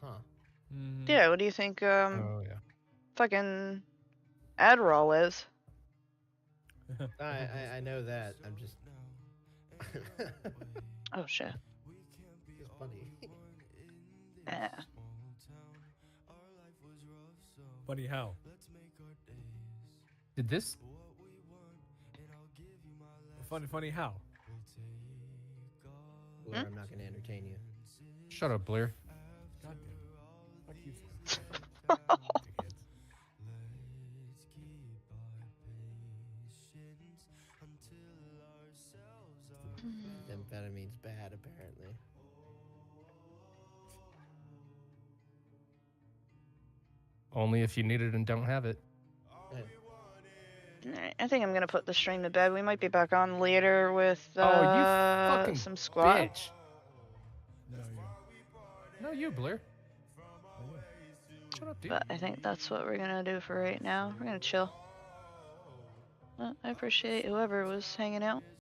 Speaker 5: Huh.
Speaker 7: Mhm.
Speaker 1: Yeah, what do you think
Speaker 3: Oh yeah.
Speaker 1: fucking Adderall is?
Speaker 5: I know that. I'm just.
Speaker 1: Oh shit.
Speaker 5: It's funny.
Speaker 1: Yeah.
Speaker 7: Funny how?
Speaker 3: Did this?
Speaker 7: Funny how?
Speaker 5: Or I'm not gonna entertain you.
Speaker 3: Shut up, Blair.
Speaker 7: God damn. Fuck you. Dickheads.
Speaker 5: Amphetamines bad, apparently.
Speaker 3: Only if you need it and don't have it.
Speaker 1: Alright, I think I'm gonna put the stream to bed. We might be back on later with
Speaker 3: Oh, you fucking
Speaker 1: some squad.
Speaker 3: bitch.
Speaker 7: No, you.
Speaker 3: No, you, Blair. Shut up, dude.
Speaker 1: But I think that's what we're gonna do for right now. We're gonna chill. Well, I appreciate whoever was hanging out.